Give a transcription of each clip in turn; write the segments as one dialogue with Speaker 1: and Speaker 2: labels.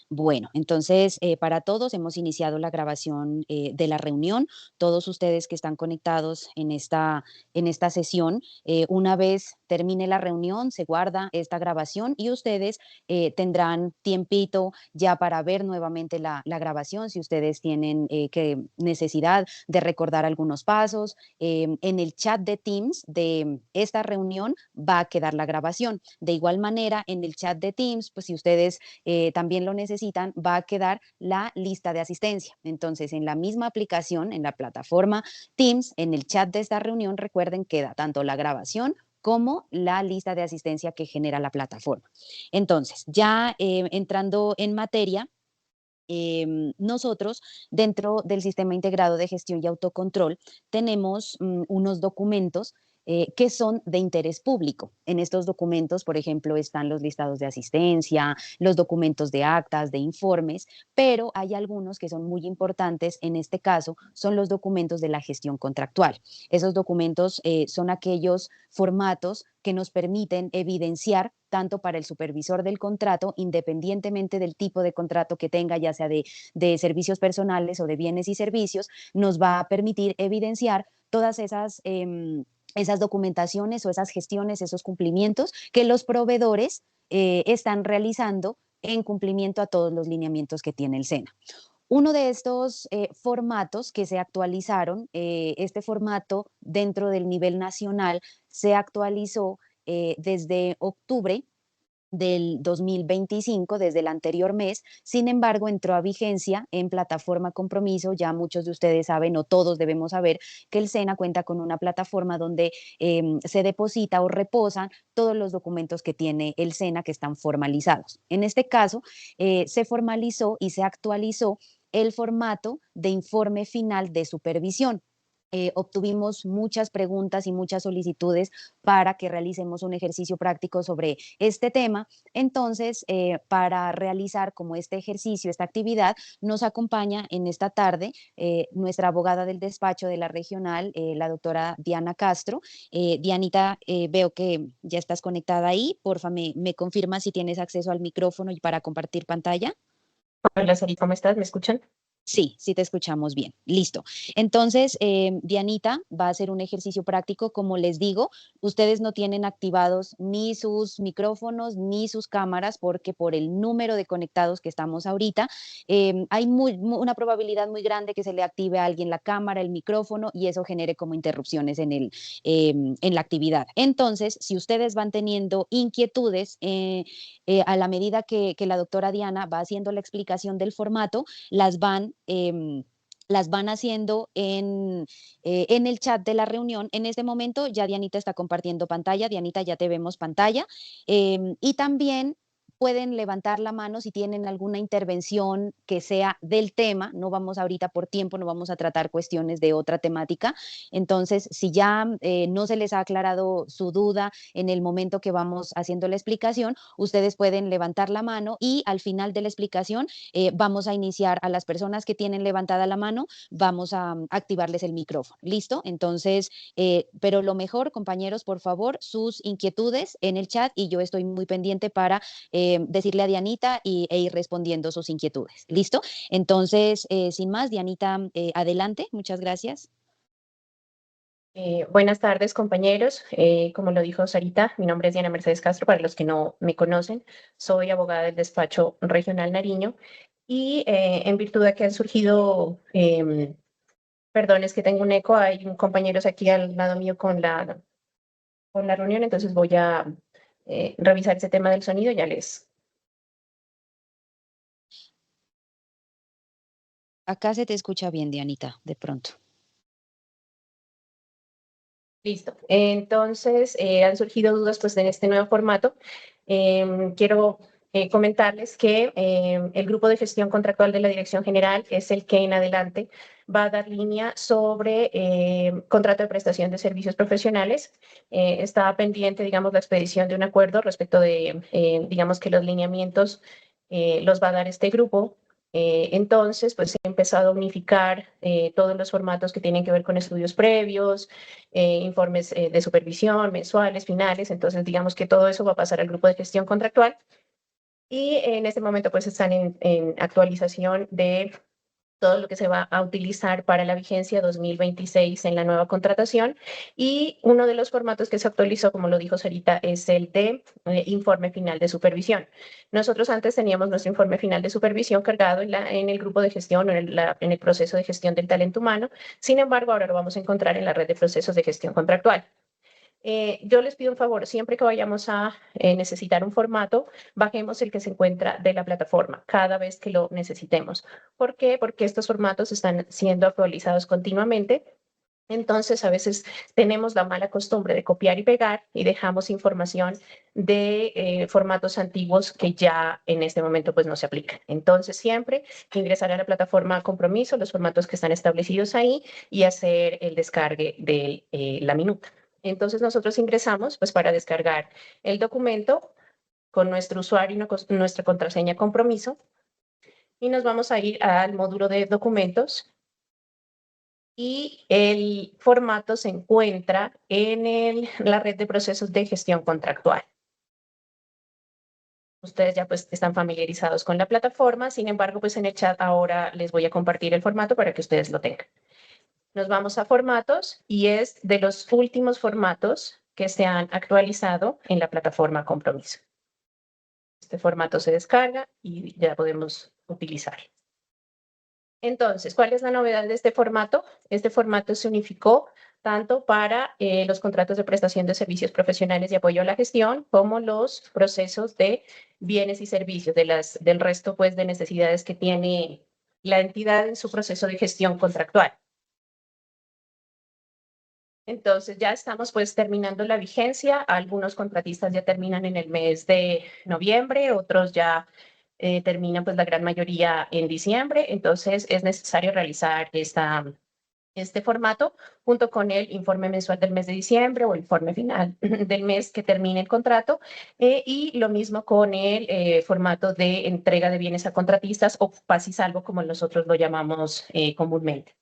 Speaker 1: Bueno, entonces para todos hemos iniciado la grabación de la reunión. Todos ustedes que están conectados en esta sesión, una vez termine la reunión, se guarda esta grabación y ustedes tendrán tiempito ya para ver nuevamente la grabación si ustedes tienen necesidad de recordar algunos pasos. En el chat de Teams de esta reunión va a quedar la grabación. De igual manera, en el chat de Teams, pues si ustedes también lo necesitan, va a quedar la lista de asistencia. Entonces, en la misma aplicación, en la plataforma Teams, en el chat de esta reunión, recuerden, queda tanto la grabación como la lista de asistencia que genera la plataforma. Entonces, ya entrando en materia, nosotros dentro del sistema integrado de gestión y autocontrol tenemos unos documentos que son de interés público. En estos documentos, por ejemplo, están los listados de asistencia, los documentos de actas, de informes, pero hay algunos que son muy importantes. En este caso, son los documentos de la gestión contractual. Esos documentos son aquellos formatos que nos permiten evidenciar tanto para el supervisor del contrato, independientemente del tipo de contrato que tenga, ya sea de servicios personales o de bienes y servicios, nos va a permitir evidenciar todas esas documentaciones o esas gestiones, esos cumplimientos que los proveedores están realizando en cumplimiento a todos los lineamientos que tiene el SENA. Uno de estos formatos que se actualizaron, este formato dentro del nivel nacional se actualizó desde octubre del 2025, desde el anterior mes. Sin embargo, entró a vigencia en plataforma Compromiso. Ya muchos de ustedes saben, o todos debemos saber, que el SENA cuenta con una plataforma donde se deposita o reposan todos los documentos que tiene el SENA que están formalizados. En este caso, se formalizó y se actualizó el formato de informe final de supervisión. Obtuvimos muchas preguntas y muchas solicitudes para que realicemos un ejercicio práctico sobre este tema. Entonces, para realizar como este ejercicio, esta actividad, nos acompaña en esta tarde nuestra abogada del despacho de la regional, la doctora Diana Castro. Dianita, veo que ya estás conectada ahí. Porfa, me confirma si tienes acceso al micrófono y para compartir pantalla.
Speaker 2: Hola, Sari, ¿cómo estás? ¿Me escuchan?
Speaker 1: Sí, sí te escuchamos bien. Listo. Entonces, Dianita va a hacer un ejercicio práctico. Como les digo, ustedes no tienen activados ni sus micrófonos ni sus cámaras porque por el número de conectados que estamos ahorita, hay una probabilidad muy grande que se le active a alguien la cámara, el micrófono y eso genere como interrupciones en la actividad. Entonces, si ustedes van teniendo inquietudes a la medida que la doctora Diana va haciendo la explicación del formato, las van haciendo en el chat de la reunión. En este momento ya Dianita está compartiendo pantalla. Dianita, ya te vemos pantalla. Y también pueden levantar la mano si tienen alguna intervención que sea del tema. No vamos ahorita por tiempo, no vamos a tratar cuestiones de otra temática. Entonces, si ya no se les ha aclarado su duda en el momento que vamos haciendo la explicación, ustedes pueden levantar la mano y al final de la explicación vamos a iniciar a las personas que tienen levantada la mano, vamos a activarles el micrófono. ¿Listo? Entonces, pero lo mejor, compañeros, por favor, sus inquietudes en el chat y yo estoy muy pendiente para decirle a Dianita e ir respondiendo sus inquietudes. ¿Listo? Entonces, sin más, Dianita, adelante. Muchas gracias.
Speaker 2: Buenas tardes, compañeros. Como lo dijo Sarita, mi nombre es Diana Mercedes Castro, para los que no me conocen, soy abogada del despacho regional Nariño y en virtud de que han surgido, perdón, es que tengo un eco, hay un compañeros aquí al lado mío con la reunión, entonces voy a revisar ese tema del sonido, ya les...
Speaker 1: Acá se te escucha bien, Dianita, de pronto.
Speaker 2: Listo. Entonces, han surgido dudas pues en este nuevo formato. Quiero comentarles que el grupo de gestión contractual de la Dirección General es el que en adelante va a dar línea sobre contrato de prestación de servicios profesionales. Está pendiente, digamos, la expedición de un acuerdo respecto de, digamos, que los lineamientos los va a dar este grupo. Entonces, pues he empezado a unificar todos los formatos que tienen que ver con estudios previos, informes de supervisión mensuales, finales. Entonces, digamos que todo eso va a pasar al grupo de gestión contractual. Y en este momento pues están en actualización de todo lo que se va a utilizar para la vigencia 2026 en la nueva contratación. Y uno de los formatos que se actualizó, como lo dijo Sarita, es el de informe final de supervisión. Nosotros antes teníamos nuestro informe final de supervisión cargado en el grupo de gestión o en el proceso de gestión del talento humano. Sin embargo, ahora lo vamos a encontrar en la red de procesos de gestión contractual. Yo les pido un favor, siempre que vayamos a necesitar un formato, bajemos el que se encuentra de la plataforma cada vez que lo necesitemos. ¿Por qué? Porque estos formatos están siendo actualizados continuamente. Entonces, a veces tenemos la mala costumbre de copiar y pegar y dejamos información de formatos antiguos que ya en este momento pues no se aplican. Entonces, siempre ingresar a la plataforma Compromiso, los formatos que están establecidos ahí y hacer el descargue de la minuta. Entonces, nosotros ingresamos pues para descargar el documento con nuestro usuario y nuestra contraseña Compromiso y nos vamos a ir al módulo de documentos y el formato se encuentra en la red de procesos de gestión contractual. Ustedes ya pues están familiarizados con la plataforma, sin embargo, pues en el chat ahora les voy a compartir el formato para que ustedes lo tengan. Nos vamos a formatos y es de los últimos formatos que se han actualizado en la plataforma Compromiso. Este formato se descarga y ya podemos utilizar. Entonces, ¿cuál es la novedad de este formato? Este formato se unificó tanto para los contratos de prestación de servicios profesionales y apoyo a la gestión, como los procesos de bienes y servicios, del resto pues, de necesidades que tiene la entidad en su proceso de gestión contractual. Entonces, ya estamos pues terminando la vigencia. Algunos contratistas ya terminan en el mes de noviembre, otros ya terminan pues la gran mayoría en diciembre. Entonces, es necesario realizar este formato junto con el informe mensual del mes de diciembre o el informe final del mes que termine el contrato y lo mismo con el formato de entrega de bienes a contratistas o paz y salvo como nosotros lo llamamos comúnmente.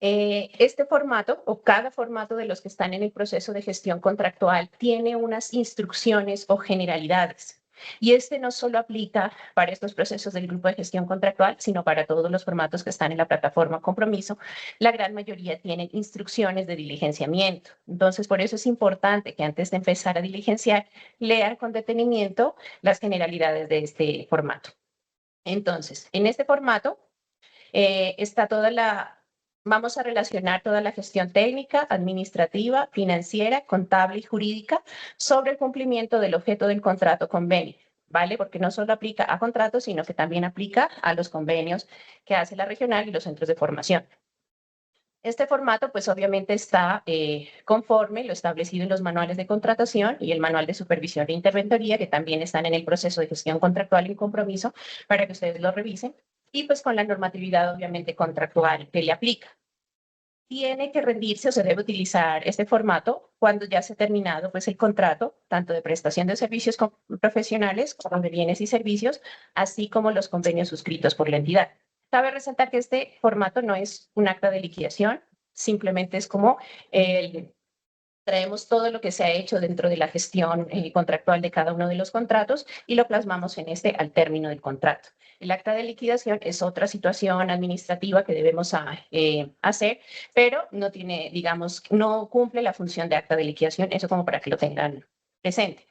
Speaker 2: Este formato o cada formato de los que están en el proceso de gestión contractual tiene unas instrucciones o generalidades. Y este no solo aplica para estos procesos del grupo de gestión contractual, sino para todos los formatos que están en la plataforma Compromiso. La gran mayoría tienen instrucciones de diligenciamiento. Entonces, por eso es importante que antes de empezar a diligenciar, lean con detenimiento las generalidades de este formato. Entonces, en este formato está vamos a relacionar toda la gestión técnica, administrativa, financiera, contable y jurídica sobre el cumplimiento del objeto del contrato convenio, ¿vale? Porque no solo aplica a contratos, sino que también aplica a los convenios que hace la regional y los centros de formación. Este formato, pues obviamente está conforme lo establecido en los manuales de contratación y el manual de supervisión e interventoría, que también están en el proceso de gestión contractual y compromiso, para que ustedes lo revisen, y pues con la normatividad obviamente contractual que le aplica. Tiene que rendirse o se debe utilizar este formato cuando ya se ha terminado pues el contrato, tanto de prestación de servicios profesionales como de bienes y servicios, así como los convenios suscritos por la entidad. Cabe resaltar que este formato no es un acta de liquidación, simplemente es como traemos todo lo que se ha hecho dentro de la gestión contractual de cada uno de los contratos y lo plasmamos en este al término del contrato. El acta de liquidación es otra situación administrativa que debemos hacer, pero no tiene, digamos, no cumple la función de acta de liquidación, eso como para que lo tengan presente.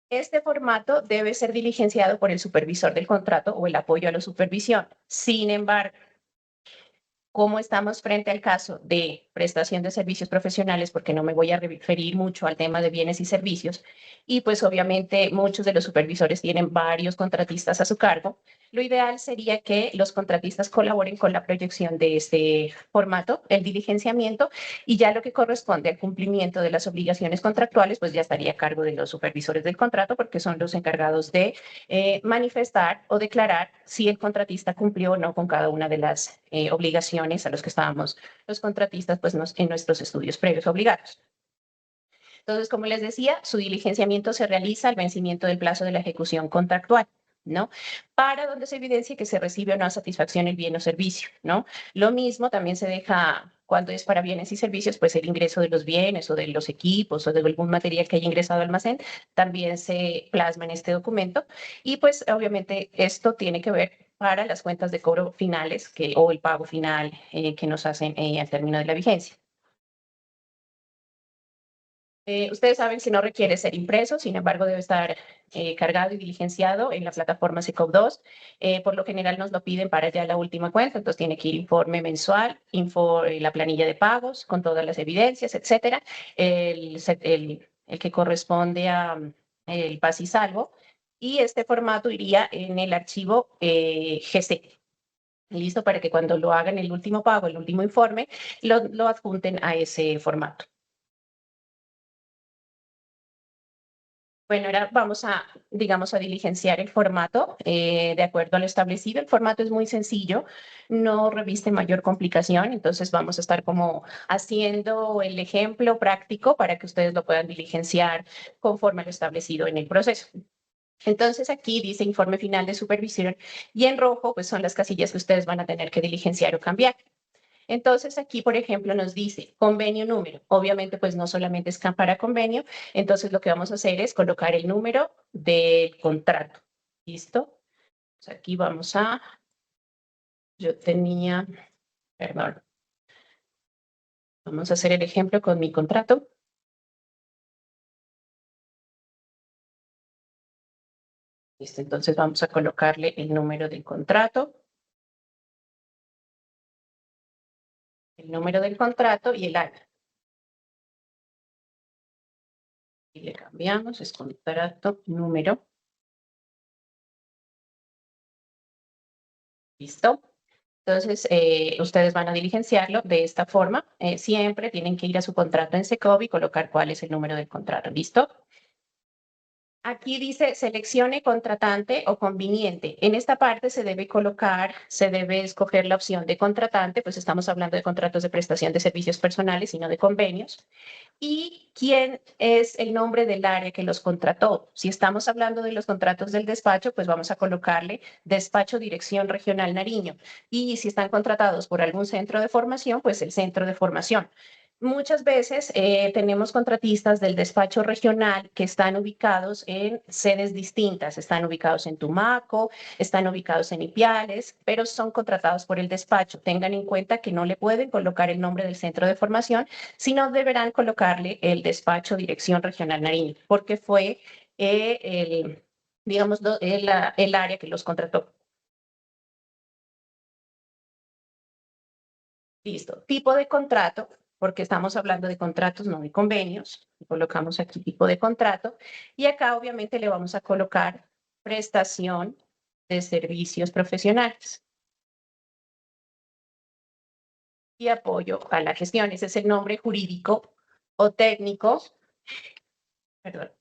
Speaker 2: Este formato debe ser diligenciado por el supervisor del contrato o el apoyo a la supervisión. Sin embargo, cómo estamos frente al caso de prestación de servicios profesionales, porque no me voy a referir mucho al tema de bienes y servicios, y pues obviamente muchos de los supervisores tienen varios contratistas a su cargo. Lo ideal sería que los contratistas colaboren con la proyección de este formato, el diligenciamiento, y ya lo que corresponde al cumplimiento de las obligaciones contractuales, pues ya estaría a cargo de los supervisores del contrato, porque son los encargados de manifestar o declarar si el contratista cumplió o no con cada una de las obligaciones a los que estábamos los contratistas pues, en nuestros estudios previos obligados. Entonces, como les decía, su diligenciamiento se realiza al vencimiento del plazo de la ejecución contractual. ¿no? Para donde se evidencia que se recibe o no satisfacción el bien o servicio, ¿no? Lo mismo también se deja cuando es para bienes y servicios, pues el ingreso de los bienes o de los equipos o de algún material que haya ingresado al almacén también se plasma en este documento. Y pues obviamente esto tiene que ver para las cuentas de cobro finales o el pago final que nos hacen al término de la vigencia. Ustedes saben si no requiere ser impreso, sin embargo debe estar cargado y diligenciado en la plataforma SECOP2. Por lo general nos lo piden para ya la última cuenta, entonces tiene que ir informe mensual, la planilla de pagos con todas las evidencias, etcétera, el que corresponde a el paz y salvo, y este formato iría en el archivo GC. Listo para que cuando lo hagan el último pago, el último informe, lo adjunten a ese formato. Bueno, ahora vamos a, digamos, a diligenciar el formato de acuerdo a lo establecido. El formato es muy sencillo, no reviste mayor complicación, entonces vamos a estar como haciendo el ejemplo práctico para que ustedes lo puedan diligenciar conforme a lo establecido en el proceso. Entonces aquí dice informe final de supervisión y en rojo pues son las casillas que ustedes van a tener que diligenciar o cambiar. Entonces aquí, por ejemplo, nos dice convenio número. Obviamente, pues no solamente es para convenio. Entonces lo que vamos a hacer es colocar el número del contrato. ¿Listo? Pues aquí vamos a, yo tenía, perdón, vamos a hacer el ejemplo con mi contrato. Listo, entonces vamos a colocarle el número del contrato, el número del contrato y el año. Y le cambiamos, es contrato número. ¿Listo? Entonces, ustedes van a diligenciarlo de esta forma. Siempre tienen que ir a su contrato en SECOV y colocar cuál es el número del contrato. ¿Listo? Aquí dice seleccione contratante o conveniente. En esta parte se debe escoger la opción de contratante, pues estamos hablando de contratos de prestación de servicios personales y no de convenios. Y quién es el nombre del área que los contrató. Si estamos hablando de los contratos del despacho, pues vamos a colocarle Despacho Dirección Regional Nariño. Y si están contratados por algún centro de formación, pues el centro de formación. Muchas veces tenemos contratistas del despacho regional que están ubicados en sedes distintas, están ubicados en Tumaco, están ubicados en Ipiales, pero son contratados por el despacho. Tengan en cuenta que no le pueden colocar el nombre del centro de formación, sino deberán colocarle el despacho Dirección Regional Nariño, porque fue digamos, el área que los contrató. Listo. Tipo de contrato, porque estamos hablando de contratos, no de convenios. Colocamos aquí tipo de contrato y acá obviamente le vamos a colocar prestación de servicios profesionales y apoyo a la gestión. Ese es el nombre jurídico o técnico, perdón.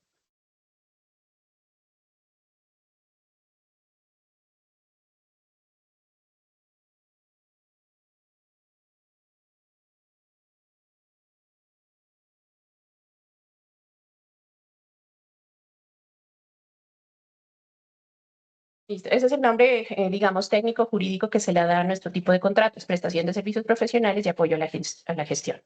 Speaker 2: Listo. Ese es el nombre, digamos, técnico jurídico que se le da a nuestro tipo de contratos, prestación de servicios profesionales y apoyo a la gestión.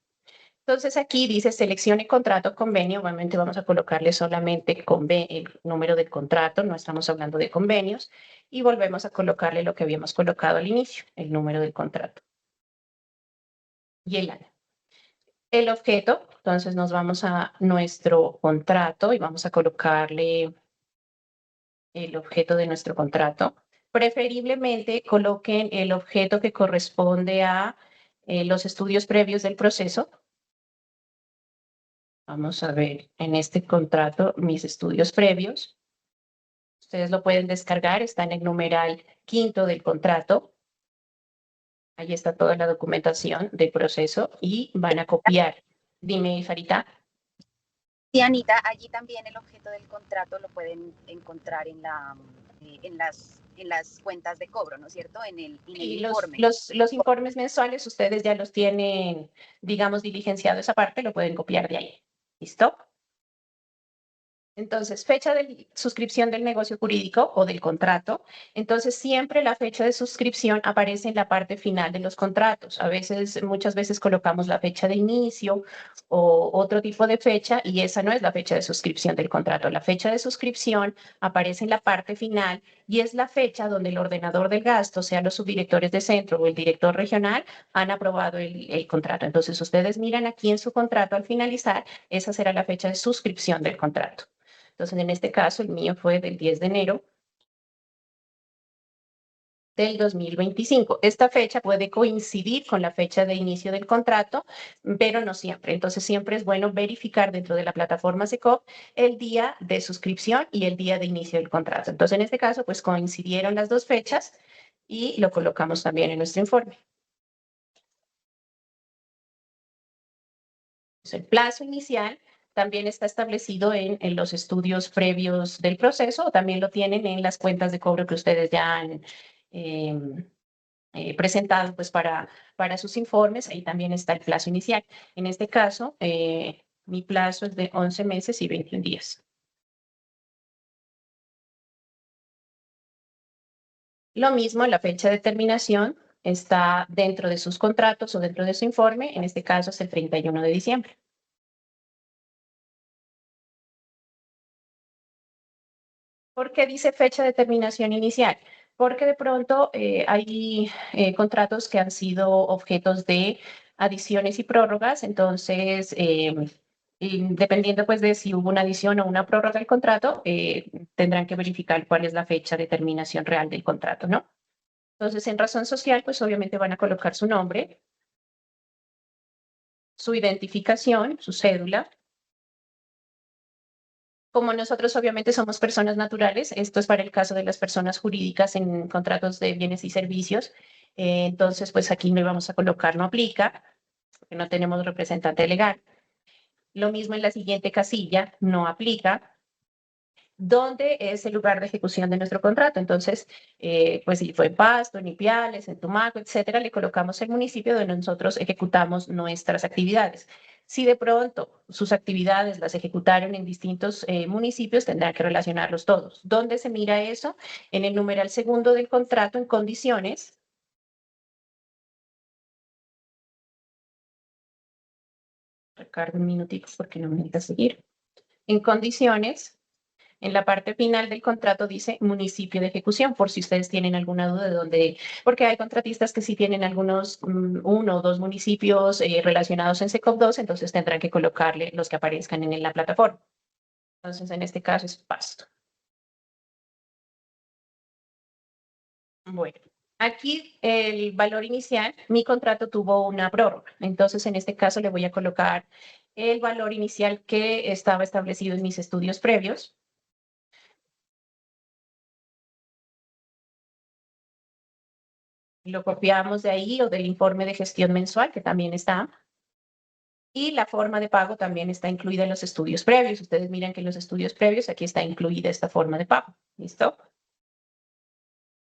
Speaker 2: Entonces aquí dice seleccione contrato convenio. Obviamente vamos a colocarle solamente el número del contrato, no estamos hablando de convenios. Y volvemos a colocarle lo que habíamos colocado al inicio, el número del contrato y el año. El objeto, entonces nos vamos a nuestro contrato y vamos a colocarle el objeto de nuestro contrato. Preferiblemente coloquen el objeto que corresponde a los estudios previos del proceso. Vamos a ver en este contrato mis estudios previos. Ustedes lo pueden descargar, está en el numeral 5 del contrato. Ahí está toda la documentación del proceso y van a copiar. Dime, Farita.
Speaker 1: Sí, Anita, allí también el objeto del contrato lo pueden encontrar en las cuentas de cobro, ¿no es cierto? En el
Speaker 2: Y
Speaker 1: informe.
Speaker 2: los informes mensuales, ustedes ya los tienen, digamos, diligenciado esa parte, lo pueden copiar de ahí. ¿Listo? Entonces, fecha de suscripción del negocio jurídico o del contrato. Entonces, siempre la fecha de suscripción aparece en la parte final de los contratos. A veces, muchas veces colocamos la fecha de inicio o otro tipo de fecha y esa no es la fecha de suscripción del contrato. La fecha de suscripción aparece en la parte final y es la fecha donde el ordenador del gasto, sea los subdirectores de centro o el director regional, han aprobado el contrato. Entonces, ustedes miran aquí en su contrato al finalizar, esa será la fecha de suscripción del contrato. Entonces, en este caso, el mío fue del 10 de enero del 2025. Esta fecha puede coincidir con la fecha de inicio del contrato, pero no siempre. Entonces, siempre es bueno verificar dentro de la plataforma SECOP el día de suscripción y el día de inicio del contrato. Entonces, en este caso, pues coincidieron las dos fechas y lo colocamos también en nuestro informe. El plazo inicial también está establecido en los estudios previos del proceso, o también lo tienen en las cuentas de cobro que ustedes ya han eh, presentado pues para sus informes. Ahí también está el plazo inicial. En este caso, mi plazo es de 11 meses y 21 días. Lo mismo, la fecha de terminación está dentro de sus contratos o dentro de su informe. En este caso es el 31 de diciembre. ¿Por qué dice fecha de terminación inicial? Porque de pronto hay contratos que han sido objetos de adiciones y prórrogas, entonces, y dependiendo pues de si hubo una adición o una prórroga del contrato, tendrán que verificar cuál es la fecha de terminación real del contrato, ¿no? Entonces, en razón social, pues obviamente van a colocar su nombre, su identificación, su cédula. Como nosotros obviamente somos personas naturales, esto es para el caso de las personas jurídicas en contratos de bienes y servicios, entonces pues aquí no vamos a colocar no aplica, porque no tenemos representante legal. Lo mismo en la siguiente casilla, no aplica, donde es el lugar de ejecución de nuestro contrato. Entonces, pues si fue en Pasto, en Ipiales, en Tumaco, etcétera, le colocamos el municipio donde nosotros ejecutamos nuestras actividades. Si de pronto sus actividades las ejecutaron en distintos municipios, tendrán que relacionarlos todos. ¿Dónde se mira eso? En el numeral segundo del contrato, en condiciones. Recargo un minutito porque no me deja seguir. En condiciones, en la parte final del contrato dice municipio de ejecución, por si ustedes tienen alguna duda de dónde, porque hay contratistas que sí tienen algunos, uno o dos municipios relacionados en SECOP 2, entonces tendrán que colocarle los que aparezcan en la plataforma. Entonces, en este caso es Pasto. Bueno, aquí el valor inicial, mi contrato tuvo una prórroga, entonces en este caso le voy a colocar el valor inicial que estaba establecido en mis estudios previos. Lo copiamos de ahí o del informe de gestión mensual, que también está. Y la forma de pago también está incluida en los estudios previos. Ustedes miran que en los estudios previos aquí está incluida esta forma de pago. ¿Listo?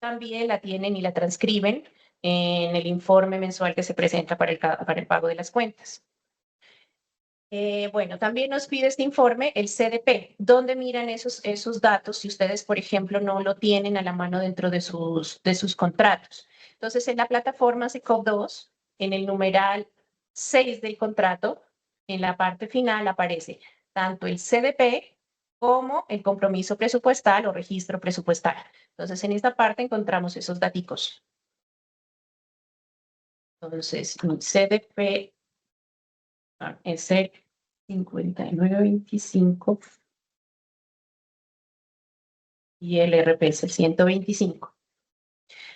Speaker 2: También la tienen y la transcriben en el informe mensual que se presenta para el pago de las cuentas. Bueno, también nos pide este informe el CDP, donde miran esos datos si ustedes, por ejemplo, no lo tienen a la mano dentro de sus contratos. Entonces, en la plataforma SECOP 2, en el numeral 6 del contrato, en la parte final aparece tanto el CDP como el compromiso presupuestal o registro presupuestal. Entonces, en esta parte encontramos esos datos. Entonces, CDP es el 5925 y el RP es el 125.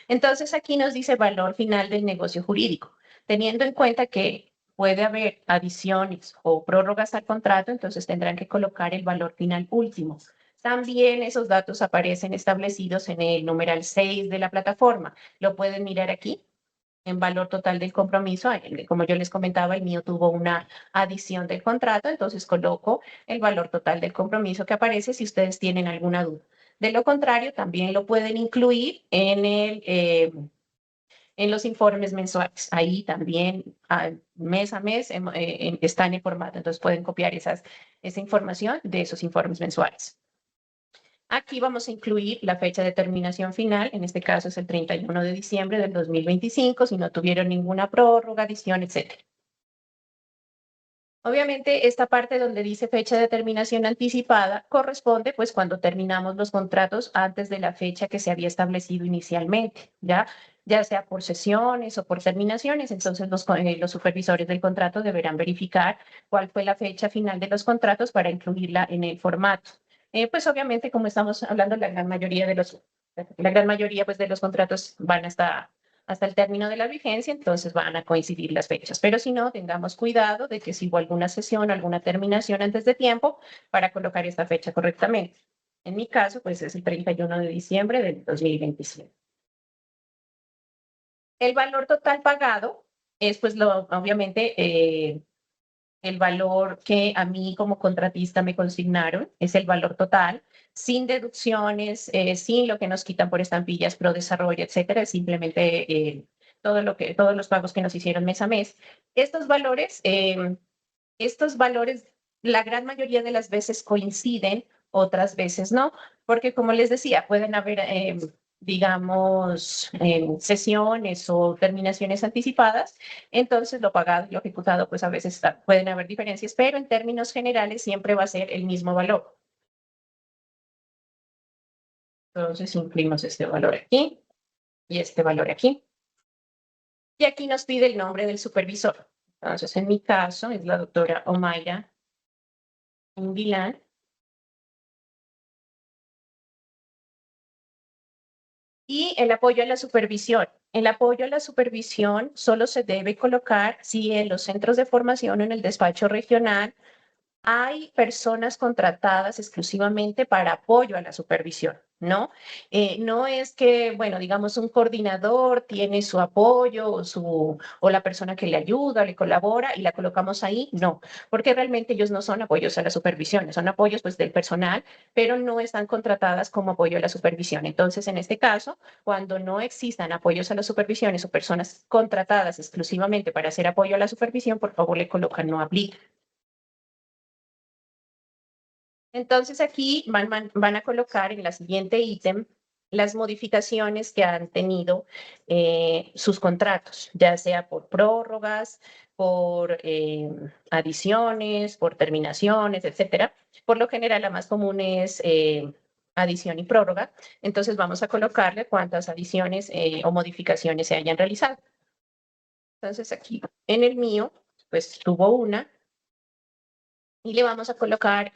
Speaker 2: Entonces aquí nos dice valor final del negocio jurídico, teniendo en cuenta que puede haber adiciones o prórrogas al contrato, entonces tendrán que colocar el valor final último. También esos datos aparecen establecidos en el numeral 6 de la plataforma. Lo pueden mirar aquí en valor total del compromiso. Como yo les comentaba, el mío tuvo una adición del contrato, entonces coloco el valor total del compromiso que aparece si ustedes tienen alguna duda. De lo contrario, también lo pueden incluir en los informes mensuales. Ahí también, mes a mes, está en el formato. Entonces pueden copiar esa información de esos informes mensuales. Aquí vamos a incluir la fecha de terminación final, en este caso es el 31 de diciembre del 2025, si no tuvieron ninguna prórroga, adición, etc. Obviamente, esta parte donde dice fecha de terminación anticipada corresponde pues cuando terminamos los contratos antes de la fecha que se había establecido inicialmente, ya sea por sesiones o por terminaciones. Entonces, los supervisores del contrato deberán verificar cuál fue la fecha final de los contratos para incluirla en el formato. Pues obviamente, como estamos hablando, la gran mayoría pues, de los contratos van hasta el término de la vigencia, entonces van a coincidir las fechas. Pero si no, tengamos cuidado de que si hubo alguna sesión o alguna terminación antes de tiempo para colocar esta fecha correctamente. En mi caso, pues es el 31 de diciembre del 2027. El valor total pagado es, pues, obviamente, el valor que a mí como contratista me consignaron, es el valor total, sin deducciones, sin lo que nos quitan por estampillas, pro desarrollo, etcétera, es simplemente todos los pagos que nos hicieron mes a mes. Estos valores, la gran mayoría de las veces coinciden, otras veces no, porque como les decía, pueden haber, digamos, sesiones o terminaciones anticipadas, entonces lo pagado y lo ejecutado, pues a veces pueden haber diferencias, pero en términos generales siempre va a ser el mismo valor. Entonces incluimos este valor aquí y este valor aquí. Y aquí nos pide el nombre del supervisor. Entonces, en mi caso, es la doctora Omaira Inguilán. Y el apoyo a la supervisión. El apoyo a la supervisión solo se debe colocar si en los centros de formación o en el despacho regional hay personas contratadas exclusivamente para apoyo a la supervisión, ¿no? No es que, bueno, digamos, un coordinador tiene su apoyo o la persona que le ayuda, le colabora y la colocamos ahí, no, porque realmente ellos no son apoyos a la supervisión, son apoyos pues del personal, pero no están contratadas como apoyo a la supervisión. Entonces, en este caso, cuando no existan apoyos a las supervisiones o personas contratadas exclusivamente para hacer apoyo a la supervisión, por favor le colocan no aplica. Entonces aquí van a colocar en la siguiente ítem las modificaciones que han tenido sus contratos, ya sea por prórrogas, por adiciones, por terminaciones, etcétera. Por lo general, la más común es adición y prórroga. Entonces vamos a colocarle cuántas adiciones o modificaciones se hayan realizado. Entonces aquí en el mío, pues tuvo una y le vamos a colocar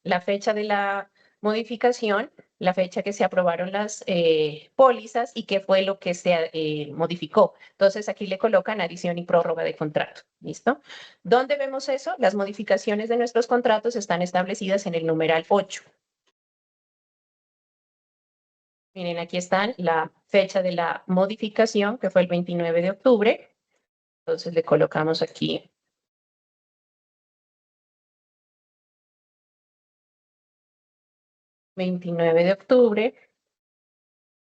Speaker 2: la fecha de la modificación, la fecha que se aprobaron las pólizas y qué fue lo que se modificó. Entonces aquí le colocan adición y prórroga de contrato. ¿Listo? ¿Dónde vemos eso? Las modificaciones de nuestros contratos están establecidas en el numeral 8. Miren, aquí están la fecha de la modificación, que fue el 29 de octubre. Entonces le colocamos aquí 29 de octubre.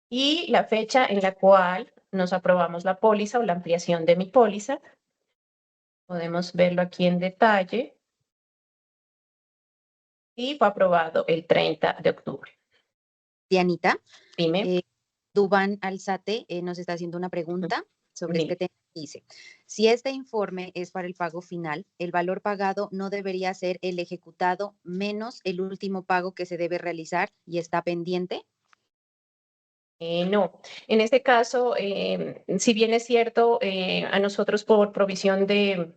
Speaker 2: Y la fecha en la cual nos aprobamos la póliza o la ampliación de mi póliza. Podemos verlo aquí en detalle. Y fue aprobado el 30 de octubre.
Speaker 1: Dianita,
Speaker 2: Dime.
Speaker 1: Dubán Alzate nos está haciendo una pregunta sobre
Speaker 2: Dime.
Speaker 1: este tema. Dice, si este informe es para el pago final, el valor pagado no debería ser el ejecutado menos el último pago que se debe realizar y está pendiente.
Speaker 2: No, en este caso, si bien es cierto, a nosotros por provisión de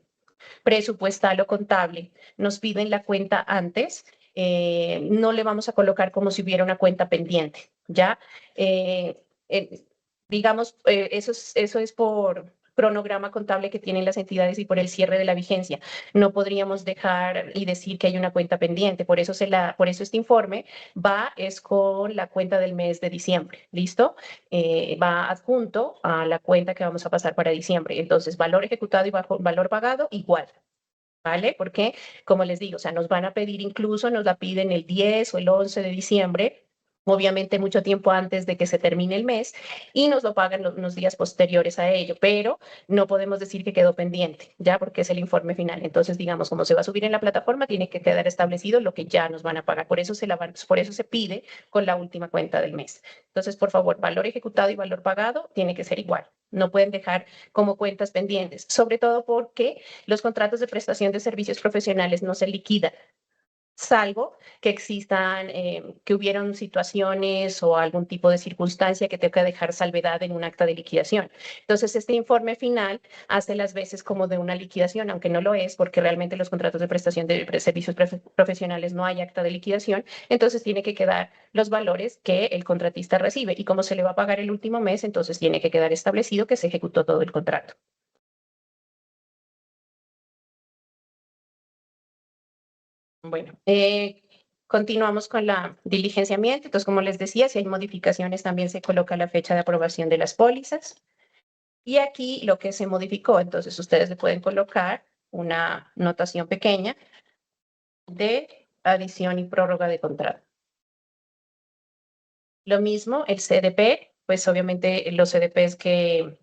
Speaker 2: presupuestal o contable nos piden la cuenta antes, no le vamos a colocar como si hubiera una cuenta pendiente, ¿ya? Eh, digamos, eso es por cronograma contable que tienen las entidades y por el cierre de la vigencia. No podríamos dejar y decir que hay una cuenta pendiente. Por eso este informe es con la cuenta del mes de diciembre. ¿Listo? Va adjunto a la cuenta que vamos a pasar para diciembre. Entonces, valor ejecutado y valor pagado igual. ¿Vale? Porque, como les digo, o sea, nos van a pedir incluso, nos la piden el 10 o el 11 de diciembre obviamente mucho tiempo antes de que se termine el mes y nos lo pagan unos días posteriores a ello, pero no podemos decir que quedó pendiente, ya porque es el informe final. Entonces, digamos, como se va a subir en la plataforma, tiene que quedar establecido lo que ya nos van a pagar. Por eso por eso se pide con la última cuenta del mes. Entonces, por favor, valor ejecutado y valor pagado tiene que ser igual. No pueden dejar como cuentas pendientes, sobre todo porque los contratos de prestación de servicios profesionales no se liquidan, salvo que existan, que hubieron situaciones o algún tipo de circunstancia que tenga que dejar salvedad en un acta de liquidación. Entonces, este informe final hace las veces como de una liquidación, aunque no lo es, porque realmente los contratos de prestación de servicios profesionales no hay acta de liquidación, entonces tiene que quedar los valores que el contratista recibe y como se le va a pagar el último mes, entonces tiene que quedar establecido que se ejecutó todo el contrato. Bueno, continuamos con la diligenciamiento. Entonces, como les decía, si hay modificaciones, también se coloca la fecha de aprobación de las pólizas. Y aquí lo que se modificó, entonces ustedes le pueden colocar una notación pequeña de adición y prórroga de contrato. Lo mismo, el CDP, pues obviamente los CDPs que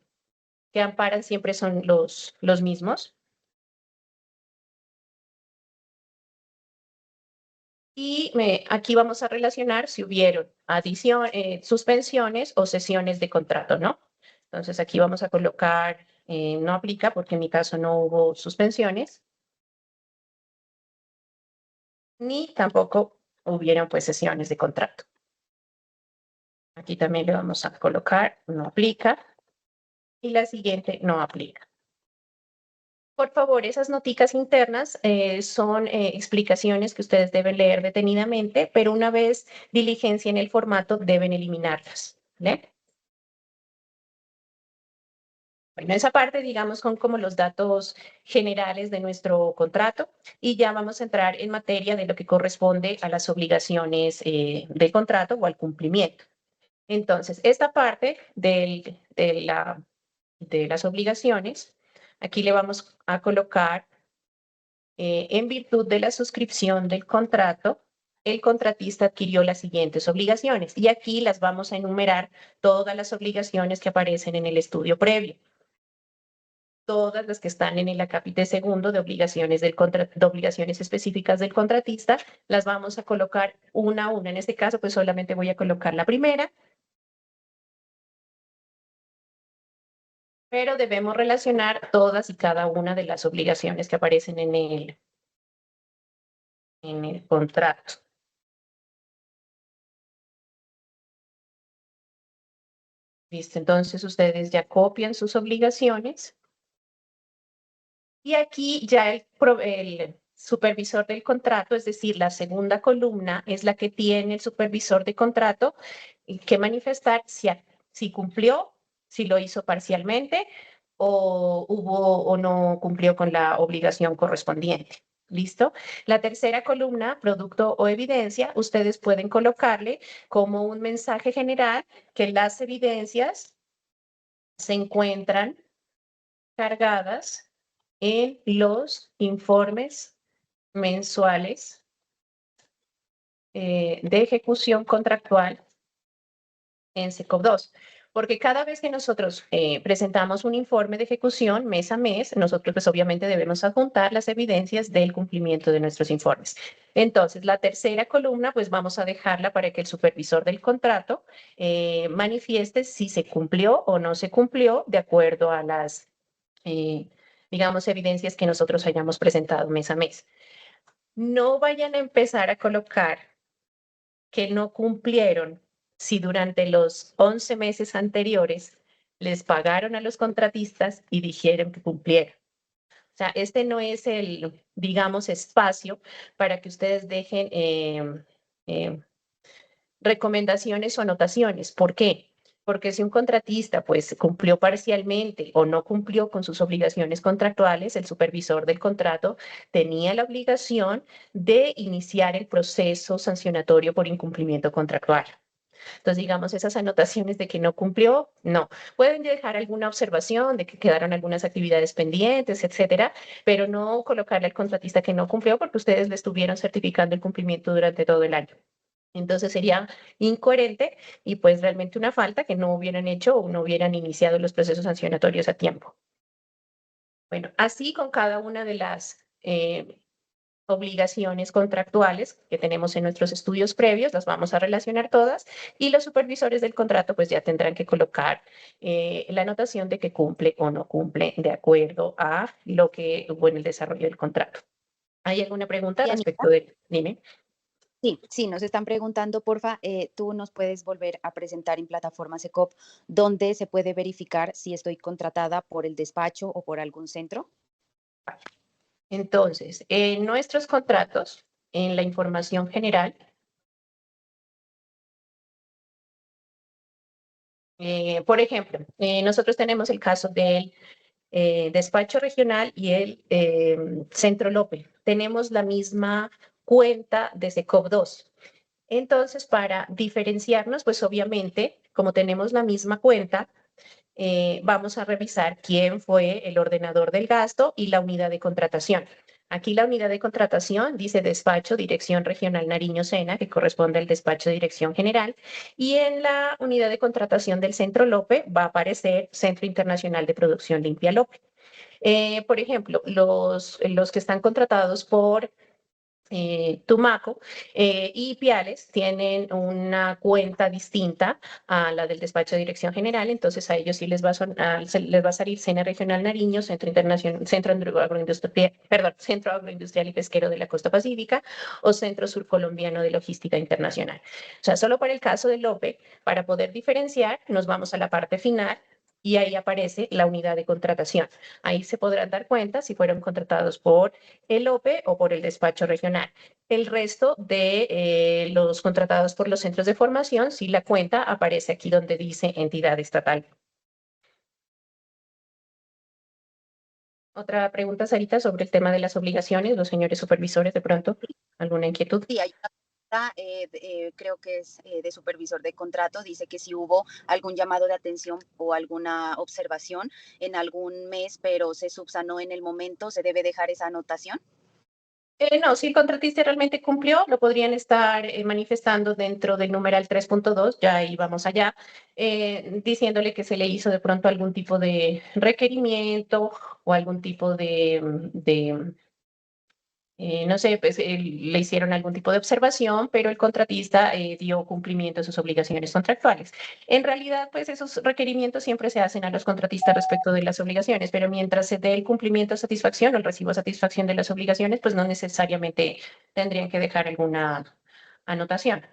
Speaker 2: amparan siempre son los mismos. Y aquí vamos a relacionar si hubieron suspensiones o sesiones de contrato, ¿no? Entonces aquí vamos a colocar, no aplica porque en mi caso no hubo suspensiones, ni tampoco hubieron pues sesiones de contrato. Aquí también le vamos a colocar, no aplica, y la siguiente no aplica. Por favor, esas noticas internas son explicaciones que ustedes deben leer detenidamente, pero una vez diligencien el formato, deben eliminarlas, ¿vale? Bueno, esa parte, digamos, con como los datos generales de nuestro contrato y ya vamos a entrar en materia de lo que corresponde a las obligaciones del contrato o al cumplimiento. Entonces, esta parte de las obligaciones, aquí le vamos a colocar en virtud de la suscripción del contrato, el contratista adquirió las siguientes obligaciones y aquí las vamos a enumerar todas las obligaciones que aparecen en el estudio previo. Todas las que están en el acápite segundo de obligaciones, de obligaciones específicas del contratista, las vamos a colocar una a una. En este caso, pues solamente voy a colocar la primera, pero debemos relacionar todas y cada una de las obligaciones que aparecen en el contrato. ¿Listo? Entonces ustedes ya copian sus obligaciones y aquí ya el supervisor del contrato, es decir, la segunda columna es la que tiene el supervisor de contrato que manifestar si cumplió, si lo hizo parcialmente o hubo o no cumplió con la obligación correspondiente. ¿Listo? La tercera columna, producto o evidencia, ustedes pueden colocarle como un mensaje general que las evidencias se encuentran cargadas en los informes mensuales de ejecución contractual en SECOP 2. Porque cada vez que nosotros presentamos un informe de ejecución mes a mes, nosotros pues obviamente debemos adjuntar las evidencias del cumplimiento de nuestros informes. Entonces, la tercera columna pues vamos a dejarla para que el supervisor del contrato manifieste si se cumplió o no se cumplió de acuerdo a las, digamos, evidencias que nosotros hayamos presentado mes a mes. No vayan a empezar a colocar que no cumplieron si durante los 11 meses anteriores les pagaron a los contratistas y dijeron que cumplieron. O sea, este no es el, digamos, espacio para que ustedes dejen eh, recomendaciones o anotaciones. ¿Por qué? Porque si un contratista pues cumplió parcialmente o no cumplió con sus obligaciones contractuales, el supervisor del contrato tenía la obligación de iniciar el proceso sancionatorio por incumplimiento contractual. Entonces, digamos, esas anotaciones de que no cumplió, no. Pueden dejar alguna observación de que quedaron algunas actividades pendientes, etcétera, pero no colocarle al contratista que no cumplió porque ustedes le estuvieron certificando el cumplimiento durante todo el año. Entonces sería incoherente y pues realmente una falta que no hubieran hecho o no hubieran iniciado los procesos sancionatorios a tiempo. Bueno, así con cada una de las obligaciones contractuales que tenemos en nuestros estudios previos, las vamos a relacionar todas y los supervisores del contrato pues ya tendrán que colocar la anotación de que cumple o no cumple de acuerdo a lo que hubo en el desarrollo del contrato. ¿Hay alguna pregunta
Speaker 1: Dianita,
Speaker 2: respecto de, dime?
Speaker 1: sí, sí, nos están preguntando, porfa, tú nos puedes volver a presentar en plataforma SECOP donde se puede verificar si estoy contratada por el despacho o por algún centro.
Speaker 2: Entonces, en nuestros contratos, en la información general, por ejemplo, nosotros tenemos el caso del despacho regional y el Centro Lope. Tenemos la misma cuenta de SECOP 2. Entonces, para diferenciarnos, pues obviamente, como tenemos la misma cuenta, vamos a revisar quién fue el ordenador del gasto y la unidad de contratación. Aquí la unidad de contratación dice despacho Dirección Regional Nariño-Sena, que corresponde al despacho de Dirección General, y en la unidad de contratación del Centro Lope va a aparecer Centro Internacional de Producción Limpia Lope. Por ejemplo, los que están contratados por Tumaco y Piales tienen una cuenta distinta a la del despacho de dirección general, entonces a ellos sí les va les va a salir Sena Regional Nariño, Centro Internacional, Agroindustrial, perdón, Centro Agroindustrial y Pesquero de la Costa Pacífica o Centro Surcolombiano de Logística Internacional. O sea, solo para el caso de Lope, para poder diferenciar, nos vamos a la parte final y ahí aparece la unidad de contratación. Ahí se podrán dar cuenta si fueron contratados por el OPE o por el despacho regional. El resto de los contratados por los centros de formación, si la cuenta aparece aquí donde dice entidad estatal. Otra pregunta, Sarita, sobre el tema de las obligaciones, los señores supervisores, de pronto, ¿alguna inquietud?
Speaker 1: Sí, hay una pregunta, creo que es de supervisor de contrato, dice que si hubo algún llamado de atención o alguna observación en algún mes, pero se subsanó en el momento, ¿se debe dejar esa anotación?
Speaker 2: No, si el contratista realmente cumplió, lo podrían estar manifestando dentro del numeral 3.2, ya ahí vamos allá, diciéndole que se le hizo de pronto algún tipo de requerimiento o algún tipo no sé, pues le hicieron algún tipo de observación, pero el contratista dio cumplimiento a sus obligaciones contractuales. En realidad, pues esos requerimientos siempre se hacen a los contratistas respecto de las obligaciones, pero mientras se dé el cumplimiento a satisfacción o el recibo a satisfacción de las obligaciones, pues no necesariamente tendrían que dejar alguna anotación.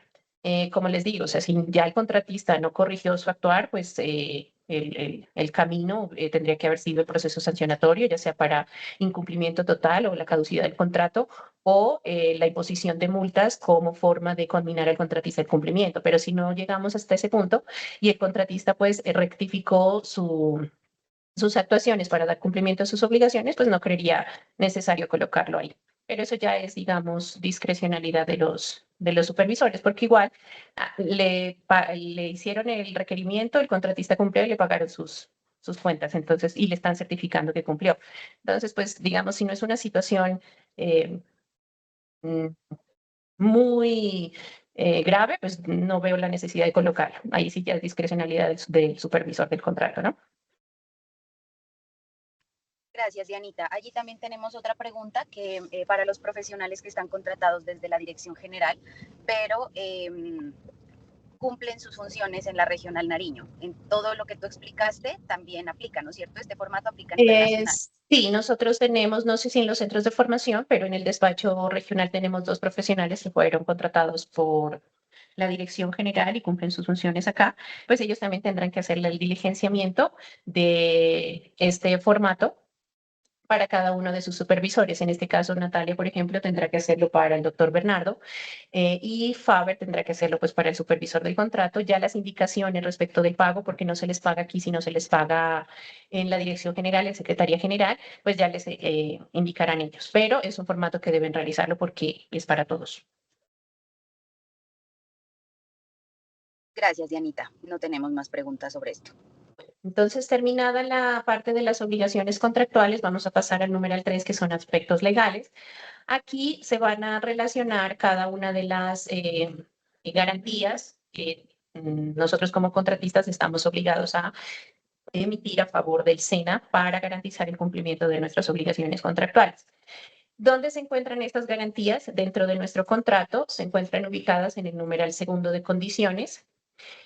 Speaker 2: Como les digo, o sea, si ya el contratista no corrigió su actuar, pues el camino tendría que haber sido el proceso sancionatorio, ya sea para incumplimiento total o la caducidad del contrato o la imposición de multas como forma de conminar al contratista el cumplimiento. Pero si no llegamos hasta ese punto y el contratista pues rectificó sus actuaciones para dar cumplimiento a sus obligaciones, pues no creería necesario colocarlo ahí. Pero eso ya es, digamos, discrecionalidad de los supervisores, porque igual le hicieron el requerimiento, el contratista cumplió y le pagaron sus cuentas, entonces, y le están certificando que cumplió. Entonces, pues, digamos, si no es una situación eh, mm, muy grave, pues no veo la necesidad de colocarlo. Ahí sí ya es discrecionalidad del supervisor del contrato, ¿no?
Speaker 1: Gracias, Dianita. Allí también tenemos otra pregunta que para los profesionales que están contratados desde la Dirección General, pero cumplen sus funciones en la Regional Nariño. En todo lo que tú explicaste también aplica, ¿no es cierto? Este formato aplica a nivel nacional.
Speaker 2: Sí, nosotros tenemos, no sé si en los centros de formación, pero en el despacho regional tenemos dos profesionales que fueron contratados por la dirección general y cumplen sus funciones acá, pues ellos también tendrán que hacer el diligenciamiento de este formato para cada uno de sus supervisores. En este caso, Natalia, por ejemplo, tendrá que hacerlo para el doctor Bernardo y Faber tendrá que hacerlo pues para el supervisor del contrato. Ya las indicaciones respecto del pago, porque no se les paga aquí, sino se les paga en la dirección general, en Secretaría General, pues ya les indicarán ellos. Pero es un formato que deben realizarlo porque es para todos.
Speaker 1: Gracias, Dianita. No tenemos más preguntas sobre esto.
Speaker 2: Entonces, terminada la parte de las obligaciones contractuales, vamos a pasar al numeral 3, que son aspectos legales. Aquí se van a relacionar cada una de las garantías que nosotros como contratistas estamos obligados a emitir a favor del SENA para garantizar el cumplimiento de nuestras obligaciones contractuales. ¿Dónde se encuentran estas garantías? Dentro de nuestro contrato se encuentran ubicadas en el numeral segundo de condiciones.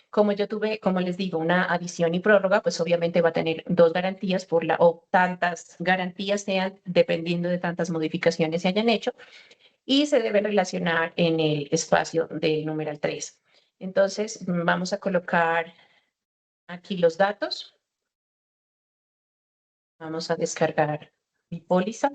Speaker 2: Como yo tuve, como les digo, una adición y prórroga, pues obviamente va a tener dos garantías o tantas garantías sean dependiendo de tantas modificaciones se hayan hecho y se debe relacionar en el espacio del numeral 3. Entonces, vamos a colocar aquí los datos. Vamos a descargar mi póliza.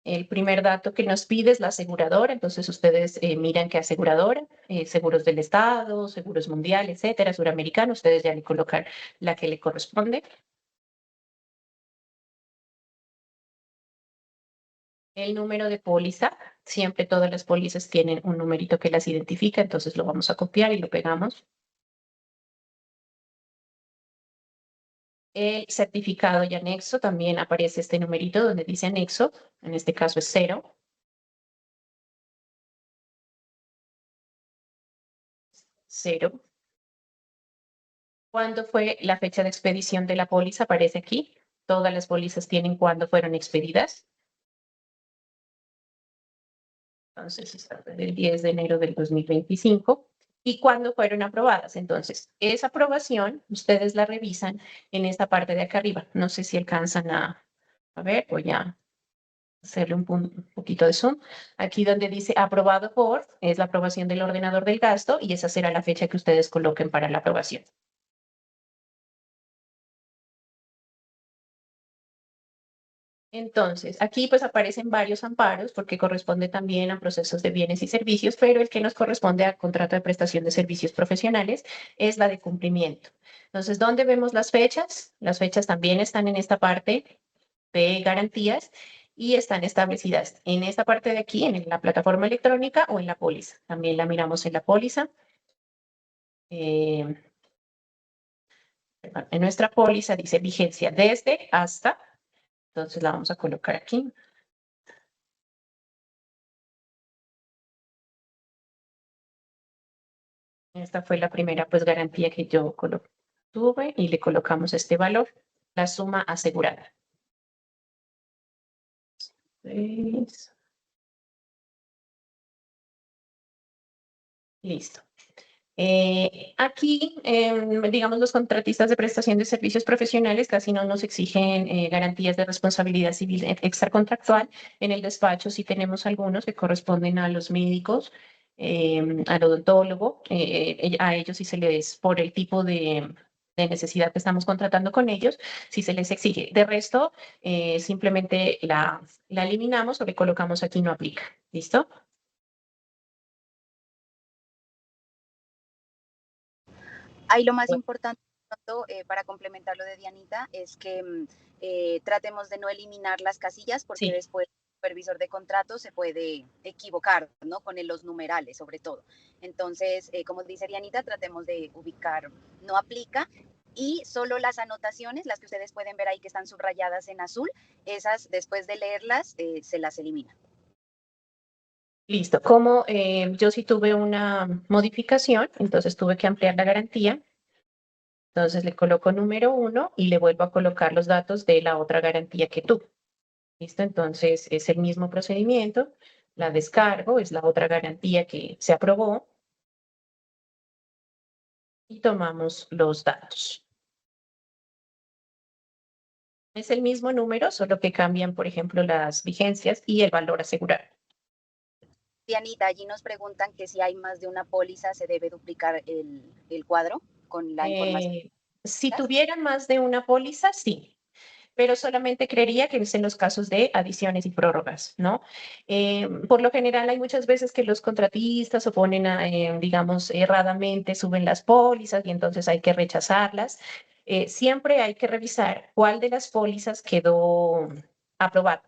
Speaker 2: El primer dato que nos pide es la aseguradora, entonces ustedes miran qué aseguradora, seguros del Estado, seguros mundial, etcétera, suramericano, ustedes ya le colocan la que le corresponde. El número de póliza, siempre todas las pólizas tienen un numerito que las identifica, entonces lo vamos a copiar y lo pegamos. El certificado y anexo, también aparece este numerito donde dice anexo, en este caso es 0. Cero. ¿Cuándo fue la fecha de expedición de la póliza? Aparece aquí. Todas las pólizas tienen cuándo fueron expedidas. Entonces, está del 10 de enero del 2025. ¿Y cuándo fueron aprobadas? Entonces, esa aprobación, ustedes la revisan en esta parte de acá arriba. No sé si alcanzan a ver, voy a hacerle un poquito de zoom. Aquí donde dice aprobado por, es la aprobación del ordenador del gasto y esa será la fecha que ustedes coloquen para la aprobación. Entonces, aquí pues aparecen varios amparos porque corresponde también a procesos de bienes y servicios, pero el que nos corresponde al contrato de prestación de servicios profesionales es la de cumplimiento. Entonces, ¿dónde vemos las fechas? Las fechas también están en esta parte de garantías y están establecidas en esta parte de aquí, en la plataforma electrónica o en la póliza. También la miramos en la póliza. En nuestra póliza dice vigencia desde hasta, entonces la vamos a colocar aquí. Esta fue la primera pues garantía que yo tuve y le colocamos este valor, la suma asegurada. Listo. Aquí, digamos, los contratistas de prestación de servicios profesionales casi no nos exigen garantías de responsabilidad civil extracontractual. En el despacho sí tenemos algunos que corresponden a los médicos, al odontólogo, a ellos sí se les, por el tipo de necesidad que estamos contratando con ellos, sí se les exige. De resto, simplemente la eliminamos o le colocamos aquí no aplica. ¿Listo?
Speaker 1: Ahí lo más importante para complementar lo de Dianita es que tratemos de no eliminar las casillas porque
Speaker 2: Sí.
Speaker 1: después el supervisor de contrato se puede equivocar, ¿no? Con los numerales sobre todo. Entonces, como dice Dianita, tratemos de ubicar no aplica y solo las anotaciones, las que ustedes pueden ver ahí que están subrayadas en azul, esas después de leerlas se las elimina.
Speaker 2: Listo. Como yo sí tuve una modificación, entonces tuve que ampliar la garantía. Entonces le coloco número 1 y le vuelvo a colocar los datos de la otra garantía que tuve. Listo. Entonces es el mismo procedimiento. La descargo, es la otra garantía que se aprobó. Y tomamos los datos. Es el mismo número, solo que cambian, por ejemplo, las vigencias y el valor asegurado.
Speaker 1: Dianita, allí nos preguntan que si hay más de una póliza se debe duplicar el cuadro con la información.
Speaker 2: Si tuvieran más de una póliza, sí, pero solamente creería que es en los casos de adiciones y prórrogas, ¿no? Por lo general hay muchas veces que los contratistas oponen, digamos, erradamente suben las pólizas y entonces hay que rechazarlas. Siempre hay que revisar cuál de las pólizas quedó aprobada,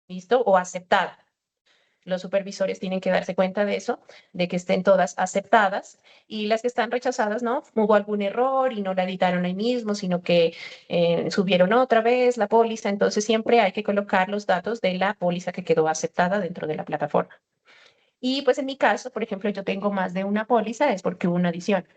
Speaker 2: ¿listo? O aceptada. Los supervisores tienen que darse cuenta de eso, de que estén todas aceptadas y las que están rechazadas, ¿no? Hubo algún error y no la editaron ahí mismo, sino que subieron otra vez la póliza. Entonces siempre hay que colocar los datos de la póliza que quedó aceptada dentro de la plataforma. Y pues en mi caso, por ejemplo, yo tengo más de una póliza, es porque hubo una adición.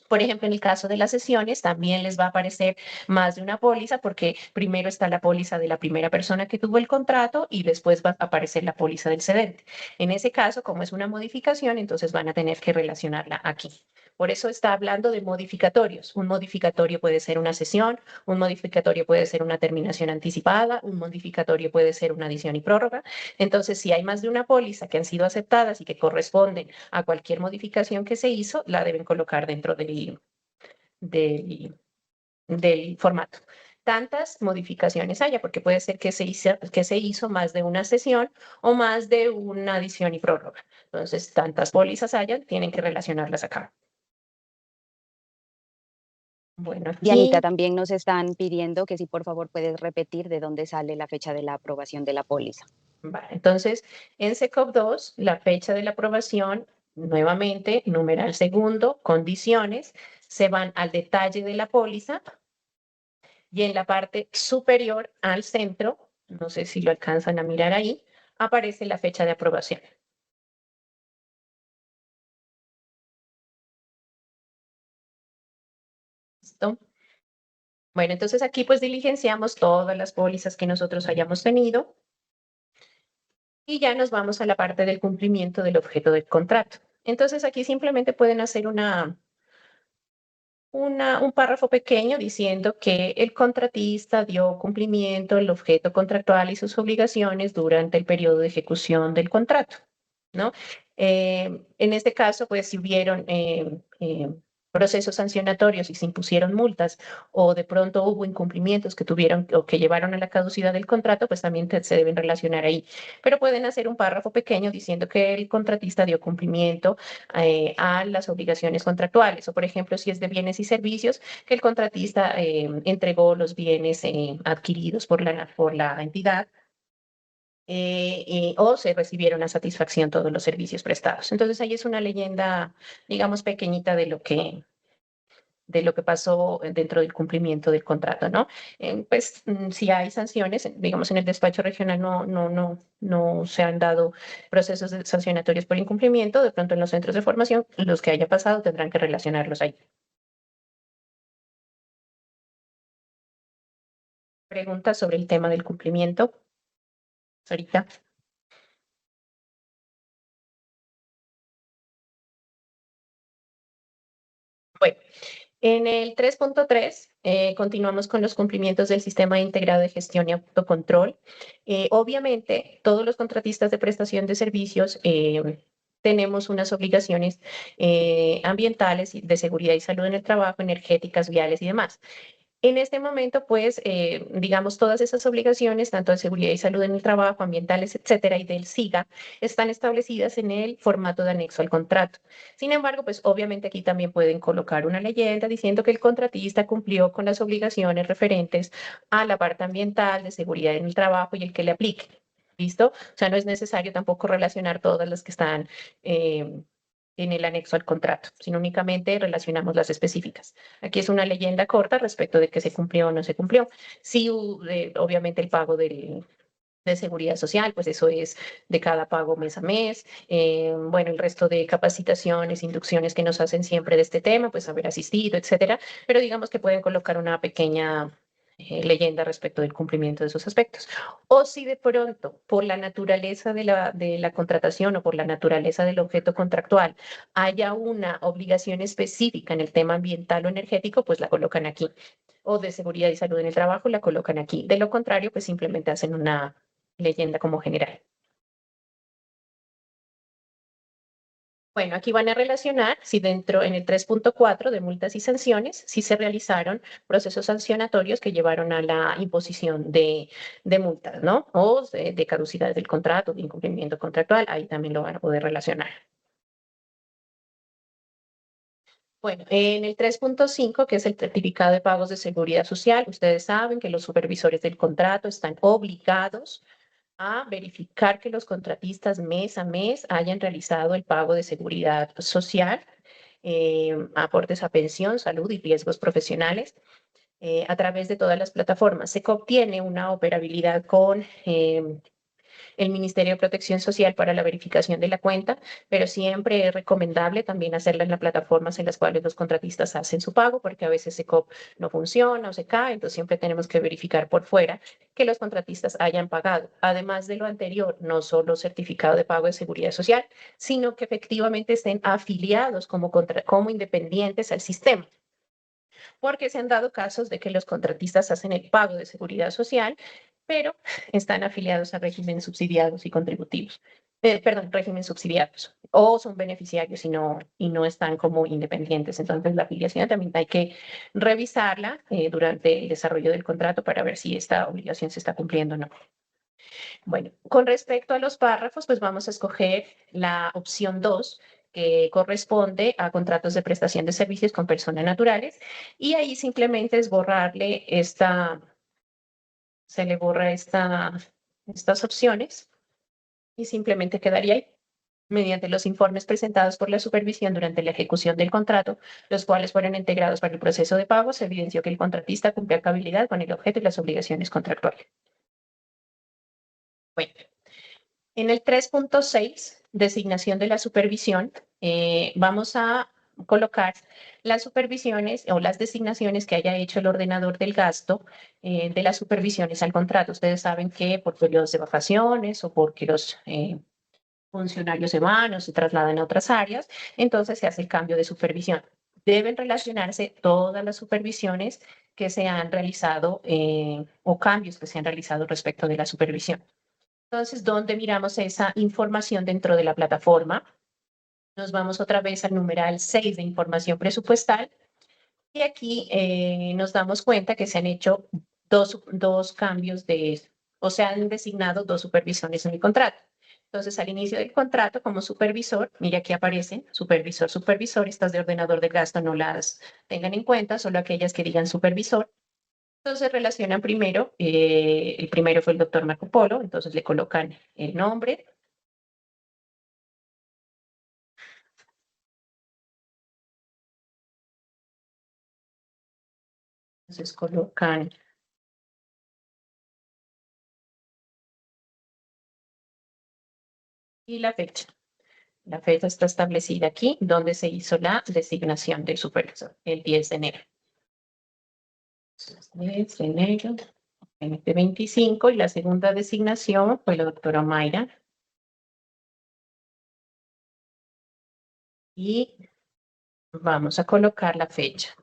Speaker 2: Por ejemplo, en el caso de las sesiones, también les va a aparecer más de una póliza porque primero está la póliza de la primera persona que tuvo el contrato y después va a aparecer la póliza del cedente. En ese caso, como es una modificación, entonces van a tener que relacionarla aquí. Por eso está hablando de modificatorios. Un modificatorio puede ser una cesión, un modificatorio puede ser una terminación anticipada, un modificatorio puede ser una adición y prórroga. Entonces, si hay más de una póliza que han sido aceptadas y que corresponden a cualquier modificación que se hizo, la deben colocar dentro del formato. Tantas modificaciones haya, porque puede ser que se hizo más de una sesión o más de una adición y prórroga. Entonces, tantas pólizas hayan, tienen que relacionarlas acá. Bueno,
Speaker 1: Dianita,
Speaker 2: aquí,
Speaker 1: también nos están pidiendo que si por favor puedes repetir de dónde sale la fecha de la aprobación de la póliza.
Speaker 2: vale, entonces, en SECOP 2, la fecha de la aprobación, nuevamente, numeral segundo, condiciones, se van al detalle de la póliza y en la parte superior al centro, no sé si lo alcanzan a mirar ahí, aparece la fecha de aprobación. ¿Listo? Bueno, entonces aquí pues diligenciamos todas las pólizas que nosotros hayamos tenido y ya nos vamos a la parte del cumplimiento del objeto del contrato. Entonces aquí simplemente pueden hacer un párrafo pequeño diciendo que el contratista dio cumplimiento al objeto contractual y sus obligaciones durante el periodo de ejecución del contrato, ¿no? En este caso, pues si hubieron procesos sancionatorios y se impusieron multas o de pronto hubo incumplimientos que tuvieron o que llevaron a la caducidad del contrato, pues también se deben relacionar ahí. Pero pueden hacer un párrafo pequeño diciendo que el contratista dio cumplimiento a las obligaciones contractuales o, por ejemplo, si es de bienes y servicios, que el contratista entregó los bienes adquiridos por la entidad o se recibieron a satisfacción todos los servicios prestados. Entonces ahí es una leyenda, digamos, pequeñita de lo que pasó dentro del cumplimiento del contrato, ¿no? Pues si hay sanciones, digamos, en el despacho regional no se han dado procesos sancionatorios por incumplimiento, de pronto en los centros de formación, los que haya pasado tendrán que relacionarlos ahí. Preguntas sobre el tema del cumplimiento, Sarita. Bueno, en el 3.3 continuamos con los cumplimientos del sistema integrado de gestión y autocontrol. Obviamente, todos los contratistas de prestación de servicios tenemos unas obligaciones ambientales, de seguridad y salud en el trabajo, energéticas, viales y demás. En este momento, pues, digamos, todas esas obligaciones, tanto de seguridad y salud en el trabajo, ambientales, etcétera, y del SIGA, están establecidas en el formato de anexo al contrato. Sin embargo, pues, obviamente aquí también pueden colocar una leyenda diciendo que el contratista cumplió con las obligaciones referentes a la parte ambiental, de seguridad en el trabajo y el que le aplique. ¿Listo? O sea, no es necesario tampoco relacionar todas las que están en el anexo al contrato, sino únicamente relacionamos las específicas. Aquí es una leyenda corta respecto de que se cumplió o no se cumplió. Sí, obviamente el pago de seguridad social, pues eso es de cada pago mes a mes. Bueno, el resto de capacitaciones, inducciones que nos hacen siempre de este tema, pues haber asistido, etcétera. Pero digamos que pueden colocar una pequeña leyenda respecto del cumplimiento de esos aspectos. O si de pronto, por la naturaleza de la contratación o por la naturaleza del objeto contractual, haya una obligación específica en el tema ambiental o energético, pues la colocan aquí. O de seguridad y salud en el trabajo, la colocan aquí. De lo contrario, pues simplemente hacen una leyenda como general. Bueno, aquí van a relacionar si dentro en el 3.4 de multas y sanciones, si se realizaron procesos sancionatorios que llevaron a la imposición de multas, ¿no? O de caducidad del contrato, de incumplimiento contractual, ahí también lo van a poder relacionar. Bueno, en el 3.5, que es el certificado de pagos de seguridad social, ustedes saben que los supervisores del contrato están obligados a verificar que los contratistas mes a mes hayan realizado el pago de seguridad social, aportes a pensión, salud y riesgos profesionales a través de todas las plataformas. Se obtiene una operabilidad con el Ministerio de Protección Social para la verificación de la cuenta, pero siempre es recomendable también hacerla en las plataformas en las cuales los contratistas hacen su pago, porque a veces SECOP no funciona o se cae, entonces siempre tenemos que verificar por fuera que los contratistas hayan pagado. Además de lo anterior, no solo certificado de pago de seguridad social, sino que efectivamente estén afiliados como independientes al sistema, porque se han dado casos de que los contratistas hacen el pago de seguridad social, pero están afiliados a régimen subsidiados y contributivos. Perdón, régimen subsidiados, o son beneficiarios y no están como independientes. Entonces, la afiliación también hay que revisarla durante el desarrollo del contrato para ver si esta obligación se está cumpliendo o no. Bueno, con respecto a los párrafos, pues vamos a escoger la opción 2, que corresponde a contratos de prestación de servicios con personas naturales, y ahí simplemente es borrarle se le borra estas opciones y simplemente quedaría ahí. Mediante los informes presentados por la supervisión durante la ejecución del contrato, los cuales fueron integrados para el proceso de pago, se evidenció que el contratista cumplió a cabalidad con el objeto y las obligaciones contractuales. Bueno, en el 3.6, designación de la supervisión, vamos a colocar las supervisiones o las designaciones que haya hecho el ordenador del gasto de las supervisiones al contrato. Ustedes saben que por periodos de vacaciones o porque los funcionarios se van o se trasladan a otras áreas, entonces se hace el cambio de supervisión. Deben relacionarse todas las supervisiones que se han realizado o cambios que se han realizado respecto de la supervisión. Entonces, ¿dónde miramos esa información dentro de la plataforma? Nos vamos otra vez al numeral 6 de información presupuestal y aquí nos damos cuenta que se han hecho dos cambios o se han designado dos supervisores en el contrato. Entonces, al inicio del contrato, como supervisor, mire aquí aparecen supervisor, supervisor, estas de ordenador de gasto no las tengan en cuenta, solo aquellas que digan supervisor. Entonces relacionan primero, el primero fue el doctor Marco Polo, entonces le colocan el nombre. Entonces colocan y la fecha. La fecha está establecida aquí, donde se hizo la designación del supervisor, el 10 de enero. 10 de enero 2025, y la segunda designación fue la doctora Mayra. Y vamos a colocar la fecha.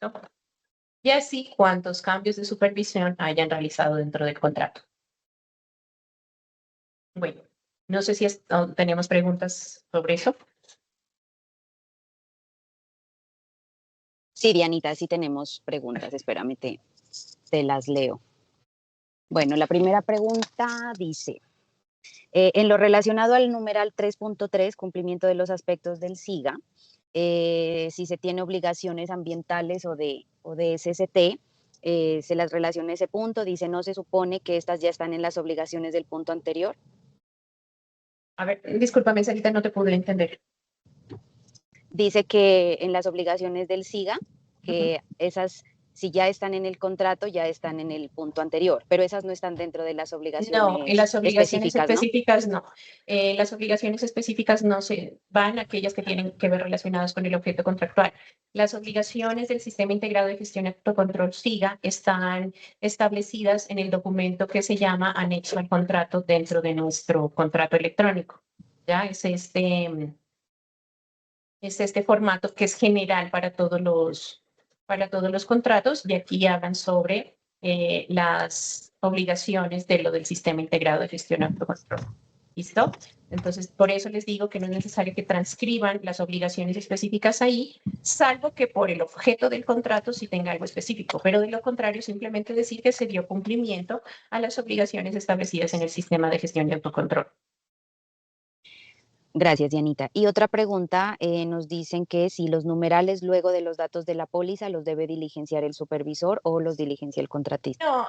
Speaker 2: ¿No? Y así cuántos cambios de supervisión hayan realizado dentro del contrato. Bueno, no sé si tenemos preguntas sobre eso.
Speaker 1: Sí, Dianita, sí tenemos preguntas. Espérame, te las leo. Bueno, la primera pregunta dice, en lo relacionado al numeral 3.3, cumplimiento de los aspectos del SIGA, si se tiene obligaciones ambientales o de SST, se las relaciona ese punto, dice, no se supone que estas ya están en las obligaciones del punto anterior.
Speaker 2: A ver, discúlpame, Sarita, no te pude entender.
Speaker 1: Dice que en las obligaciones del SIGA, que esas, si ya están en el contrato, ya están en el punto anterior, pero esas no están dentro de las
Speaker 2: No, en
Speaker 1: obligaciones
Speaker 2: las obligaciones
Speaker 1: específicas, ¿no?
Speaker 2: no. Las obligaciones específicas no se van aquellas que tienen que ver relacionadas con el objeto contractual. Las obligaciones del Sistema Integrado de Gestión y Autocontrol SIGA están establecidas en el documento que se llama anexo al contrato dentro de nuestro contrato electrónico. Ya es este formato que es general para todos los contratos, y aquí hablan sobre las obligaciones de lo del Sistema Integrado de Gestión y Autocontrol. ¿Listo? Entonces, por eso les digo que no es necesario que transcriban las obligaciones específicas ahí, salvo que por el objeto del contrato sí tenga algo específico, pero de lo contrario, simplemente decir que se dio cumplimiento a las obligaciones establecidas en el Sistema de Gestión y Autocontrol.
Speaker 1: Gracias, Dianita. Y otra pregunta, nos dicen que si los numerales luego de los datos de la póliza los debe diligenciar el supervisor o los diligencia el contratista.
Speaker 2: No,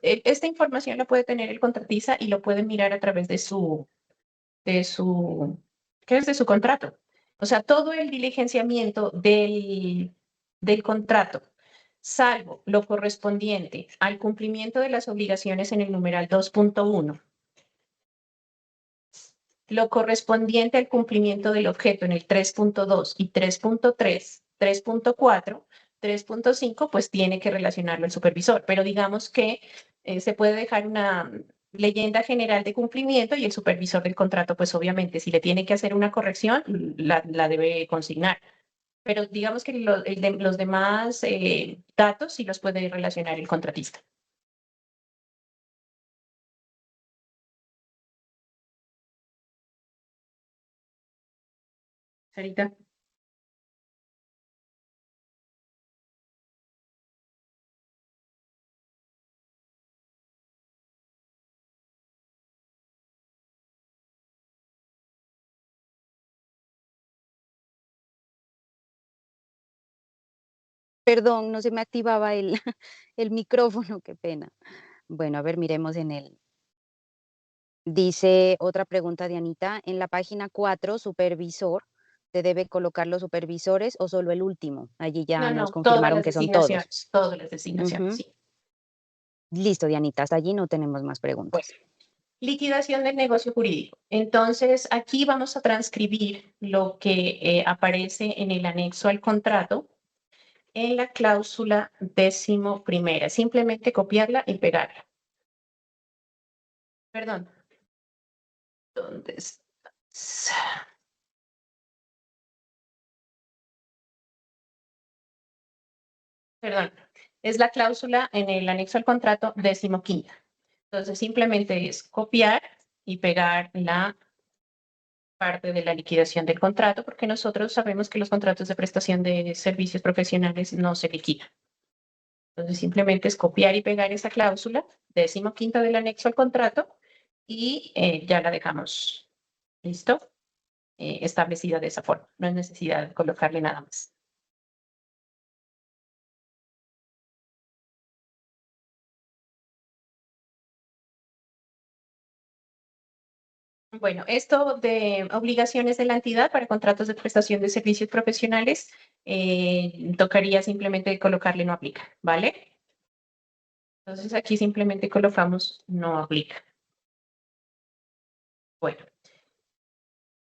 Speaker 2: esta información la puede tener el contratista y lo pueden mirar a través ¿qué es? De su contrato. O sea, todo el diligenciamiento del contrato, salvo lo correspondiente al cumplimiento de las obligaciones en el numeral 2.1 lo correspondiente al cumplimiento del objeto en el 3.2 y 3.3, 3.4, 3.5, pues tiene que relacionarlo el supervisor. Pero digamos que se puede dejar una leyenda general de cumplimiento y el supervisor del contrato, pues obviamente, si le tiene que hacer una corrección, la debe consignar. Pero digamos que los demás datos sí los puede relacionar el contratista. Sarita.
Speaker 1: Perdón, no se me activaba el, el micrófono, qué pena. Bueno, a ver, miremos en el. Dice otra pregunta de Anita. En la página 4, supervisor, ¿se debe colocar los supervisores o solo el último? Allí ya
Speaker 2: No,
Speaker 1: nos
Speaker 2: no, todas
Speaker 1: confirmaron
Speaker 2: las
Speaker 1: que son todos.
Speaker 2: designaciones, todas las designaciones,
Speaker 1: Ujú.
Speaker 2: sí.
Speaker 1: Listo, Dianita, hasta allí no tenemos más
Speaker 2: Bueno,
Speaker 1: preguntas.
Speaker 2: liquidación del negocio jurídico. Entonces, aquí vamos a transcribir lo que aparece en el anexo al contrato en la cláusula 11ª. Simplemente copiarla y pegarla. Perdón. ¿Dónde estás? Perdón. Es la cláusula en el anexo al contrato 15ª. Entonces, simplemente es copiar y pegar la parte de la liquidación del contrato, porque nosotros sabemos que los contratos de prestación de servicios profesionales no se liquidan. Entonces, simplemente es copiar y pegar esa cláusula, 15ª del anexo al contrato, y ya la dejamos, ¿listo? Establecida de esa forma. No hay necesidad de colocarle nada más. Bueno, esto de obligaciones de la entidad para contratos de prestación de servicios profesionales, tocaría simplemente colocarle no aplica, ¿vale? Entonces aquí simplemente colocamos no aplica. Bueno,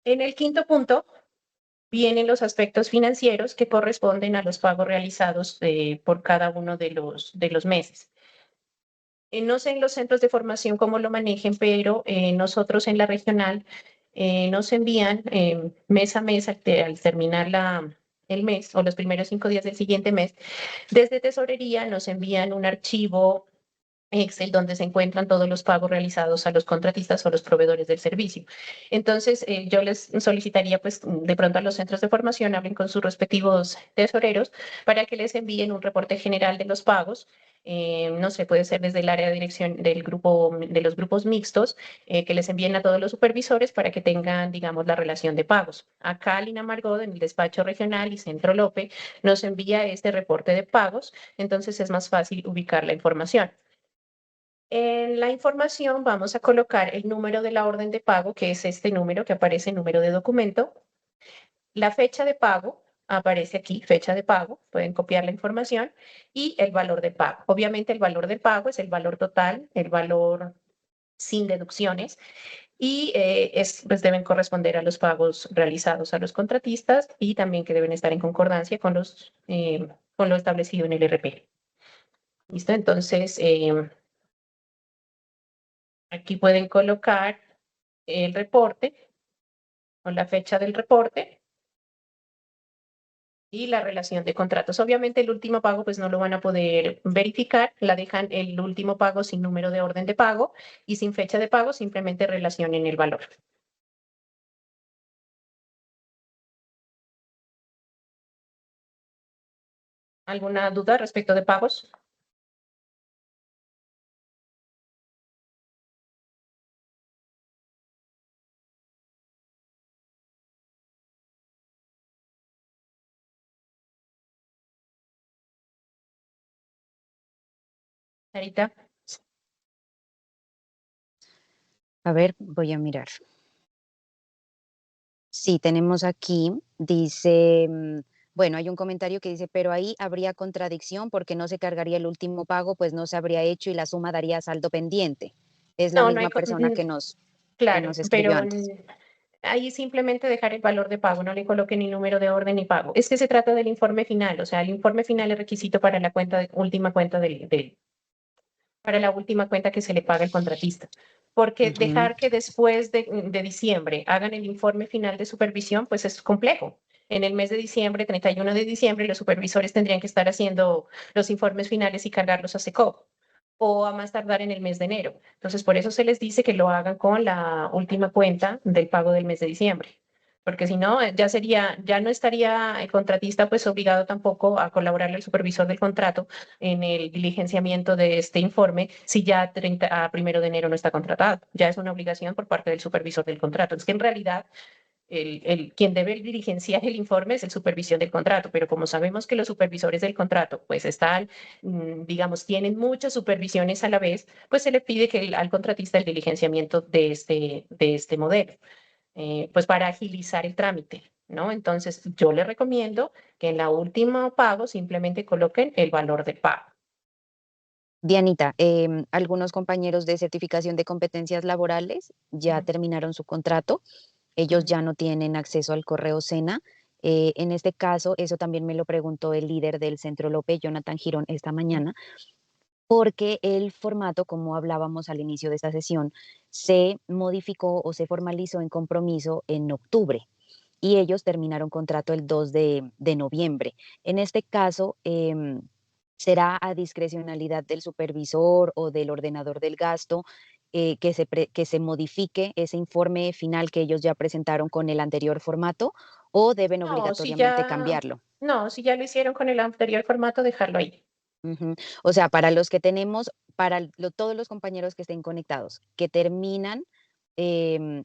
Speaker 2: en el quinto punto vienen los aspectos financieros que corresponden a los pagos realizados por cada uno de los meses. No sé en los centros de formación cómo lo manejen, pero nosotros en la regional nos envían mes a mes al terminar el mes o los primeros 5 días del siguiente mes, desde tesorería nos envían un archivo Excel donde se encuentran todos los pagos realizados a los contratistas o los proveedores del servicio. Entonces, yo les solicitaría, pues, de pronto a los centros de formación hablen con sus respectivos tesoreros para que les envíen un reporte general de los pagos. No sé, puede ser desde el área de dirección del grupo, de los grupos mixtos, que les envíen a todos los supervisores para que tengan, digamos, la relación de pagos. Acá, Lina Margot, en el despacho regional y Centro Lope, nos envía este reporte de pagos, entonces es más fácil ubicar la información. En la información vamos a colocar el número de la orden de pago, que es este número que aparece en número de documento. La fecha de pago aparece aquí, fecha de pago, pueden copiar la información y el valor de pago. Obviamente el valor del pago es el valor total, el valor sin deducciones y pues deben corresponder a los pagos realizados a los contratistas y también que deben estar en concordancia con lo establecido en el RP. ¿Listo? Entonces, aquí pueden colocar el reporte o la fecha del reporte y la relación de contratos. Obviamente el último pago pues no lo van a poder verificar, la dejan el último pago sin número de orden de pago y sin fecha de pago, simplemente relacionen el valor. ¿Alguna duda respecto de pagos? Sarita.
Speaker 1: A ver, voy a mirar. Sí, tenemos aquí, dice, bueno, hay un comentario que dice, pero ahí habría contradicción porque no se cargaría el último pago, pues no se habría hecho y la suma daría saldo pendiente. Es la
Speaker 2: No, no hay,
Speaker 1: misma persona que
Speaker 2: claro,
Speaker 1: nos escribió
Speaker 2: pero
Speaker 1: antes.
Speaker 2: ahí simplemente dejar el valor de pago, no le coloque ni número de orden ni pago. Es que se trata del informe final, o sea, el informe final es requisito para la última cuenta para la última cuenta que se le paga al contratista. Porque
Speaker 1: Ujú.
Speaker 2: dejar que después de diciembre hagan el informe final de supervisión, pues es complejo. En el mes de diciembre, 31 de diciembre, los supervisores tendrían que estar haciendo los informes finales y cargarlos a SECOP o a más tardar en el mes de enero. Entonces, por eso se les dice que lo hagan con la última cuenta del pago del mes de diciembre. Porque si no, ya no estaría el contratista pues obligado tampoco a colaborarle al supervisor del contrato en el diligenciamiento de este informe si ya 30 a 1 de enero no está contratado. Ya es una obligación por parte del supervisor del contrato. Es que en realidad quien debe diligenciar el informe es el supervisión del contrato, pero como sabemos que los supervisores del contrato pues están, digamos, tienen muchas supervisiones a la vez, pues se le pide que al contratista el diligenciamiento de este modelo, pues para agilizar el trámite, ¿no? Entonces yo le recomiendo que en la última pago simplemente coloquen el valor del pago.
Speaker 1: Dianita, algunos compañeros de certificación de competencias laborales ya
Speaker 2: Ujú,
Speaker 1: terminaron su contrato, ellos
Speaker 2: ujú.
Speaker 1: ya no tienen acceso al correo SENA. En este caso, eso también me lo preguntó el líder del Centro Lope, Jonathan Girón, esta mañana, porque el formato, como hablábamos al inicio de esta sesión, se modificó o se formalizó en compromiso en octubre y ellos terminaron contrato el 2 de noviembre. En este caso, será a discrecionalidad del supervisor o del ordenador del gasto que se modifique ese informe final que ellos ya presentaron con el anterior formato o deben
Speaker 2: No,
Speaker 1: obligatoriamente cambiarlo.
Speaker 2: no, si ya lo hicieron con el anterior formato, dejarlo ahí.
Speaker 1: Ujú. O sea, para los que tenemos, todos los compañeros que estén conectados, que terminan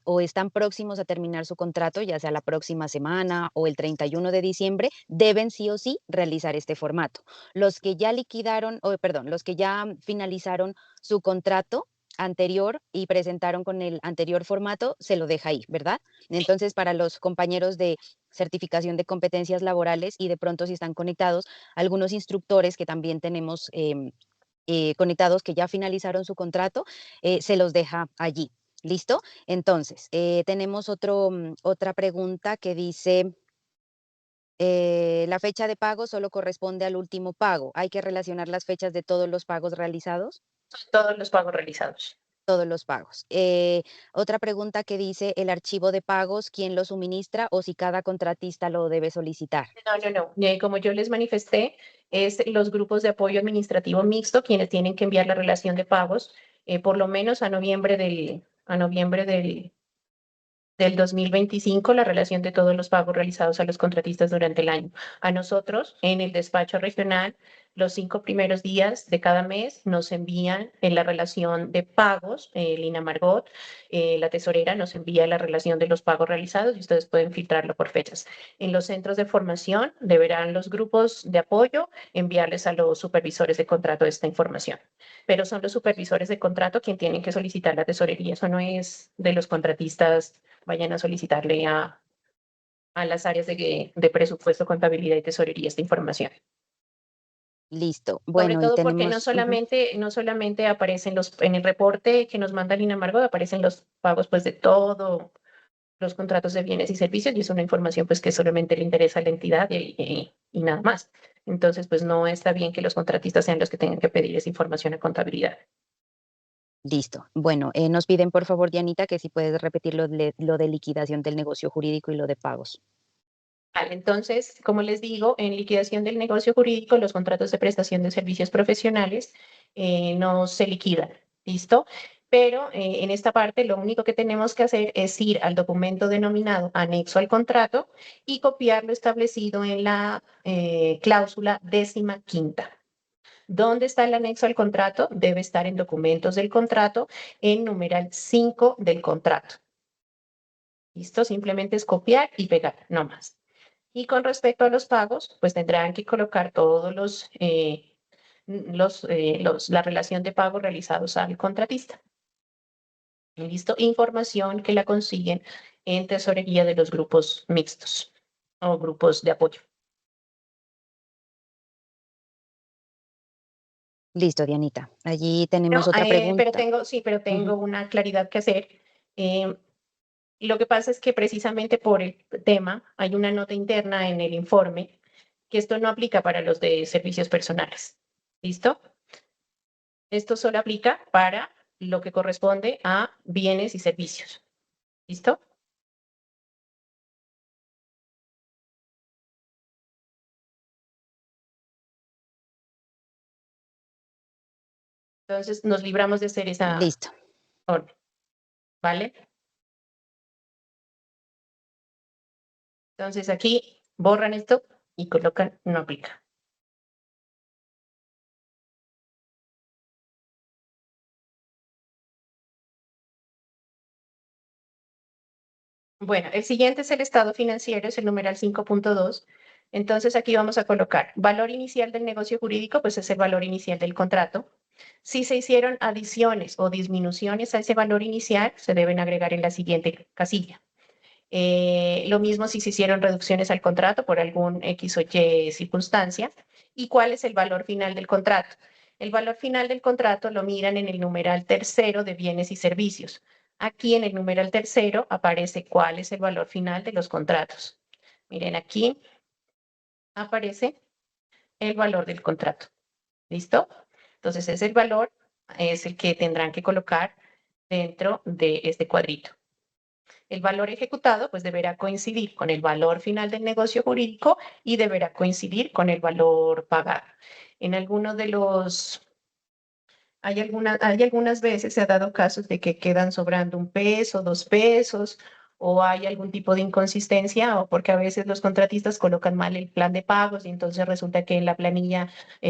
Speaker 1: o están próximos a terminar su contrato, ya sea la próxima semana o el 31 de diciembre, deben sí o sí realizar este formato. Los que ya liquidaron, o perdón, los que ya finalizaron su contrato anterior y presentaron con el anterior formato, se lo deja ahí, ¿verdad? Entonces, para los compañeros de certificación de competencias laborales y de pronto si están conectados, algunos instructores que también tenemos conectados que ya finalizaron su contrato, se los deja allí. ¿Listo? Entonces, tenemos otra pregunta que dice, la fecha de pago solo corresponde al último pago. ¿Hay que relacionar las fechas de todos los pagos realizados?
Speaker 2: Todos los pagos realizados.
Speaker 1: Todos los pagos. Otra pregunta que dice, ¿el archivo de pagos quién lo suministra o si cada contratista lo debe solicitar?
Speaker 2: No, no, no. Como yo les manifesté, es los grupos de apoyo administrativo mixto quienes tienen que enviar la relación de pagos por lo menos a noviembre del 2025 la relación de todos los pagos realizados a los contratistas durante el año. A nosotros, en el despacho regional, los 5 primeros días de cada mes nos envían en la relación de pagos, Lina Margot, la tesorera nos envía la relación de los pagos realizados y ustedes pueden filtrarlo por fechas. En los centros de formación deberán los grupos de apoyo enviarles a los supervisores de contrato esta información, pero son los supervisores de contrato quienes tienen que solicitar la tesorería, eso no es de los contratistas vayan a solicitarle a las áreas de presupuesto, contabilidad y tesorería esta información.
Speaker 1: Listo.
Speaker 2: Sobre
Speaker 1: Bueno, y
Speaker 2: todo porque
Speaker 1: tenemos, ujú.
Speaker 2: no solamente aparecen en el reporte que nos manda Lina Margot, aparecen los pagos pues de todos los contratos de bienes y servicios y es una información pues que solamente le interesa a la entidad y nada más. Entonces pues no está bien que los contratistas sean los que tengan que pedir esa información a contabilidad.
Speaker 1: Listo. Bueno, nos piden por favor, Dianita, que si puedes repetir lo de liquidación del negocio jurídico y lo de pagos.
Speaker 2: Vale, entonces, como les digo, en liquidación del negocio jurídico, los contratos de prestación de servicios profesionales no se liquidan, ¿listo? Pero en esta parte lo único que tenemos que hacer es ir al documento denominado anexo al contrato y copiar lo establecido en la cláusula 15ª. ¿Dónde está el anexo al contrato? Debe estar en documentos del contrato en numeral 5 del contrato. ¿Listo? Simplemente es copiar y pegar, no más. Y con respecto a los pagos, pues tendrán que colocar todos la relación de pagos realizados al contratista. ¿Listo? Información que la consiguen en tesorería de los grupos mixtos o grupos de apoyo.
Speaker 1: Listo, Dianita. Allí tenemos
Speaker 2: No,
Speaker 1: otra pregunta.
Speaker 2: pero
Speaker 1: Ujú.
Speaker 2: tengo una claridad que hacer. Eh, Lo que pasa es que precisamente por el tema hay una nota interna en el informe que esto no aplica para los de servicios personales. ¿Listo? Esto solo aplica para lo que corresponde a bienes y servicios. ¿Listo? Entonces nos libramos de hacer esa
Speaker 1: Listo.
Speaker 2: orden, ¿vale? Entonces aquí borran esto y colocan no aplica. Bueno, el siguiente es el estado financiero, es el numeral 5.2. Entonces aquí vamos a colocar valor inicial del negocio jurídico, pues es el valor inicial del contrato. Si se hicieron adiciones o disminuciones a ese valor inicial, se deben agregar en la siguiente casilla. Lo mismo si se hicieron reducciones al contrato por algún X o Y circunstancia. ¿Y cuál es el valor final del contrato? El valor final del contrato lo miran en el numeral tercero de bienes y servicios. Aquí en el numeral tercero aparece cuál es el valor final de los contratos. Miren, aquí aparece el valor del contrato. ¿Listo? Entonces, ese valor es el que tendrán que colocar dentro de este cuadrito. El valor ejecutado pues deberá coincidir con el valor final del negocio jurídico y deberá coincidir con el valor pagado. En algunos de los, hay algunas veces se ha dado casos de que quedan sobrando 1 peso, 2 pesos, o hay algún tipo de inconsistencia, o porque a veces los contratistas colocan mal el plan de pagos y entonces resulta que en la planilla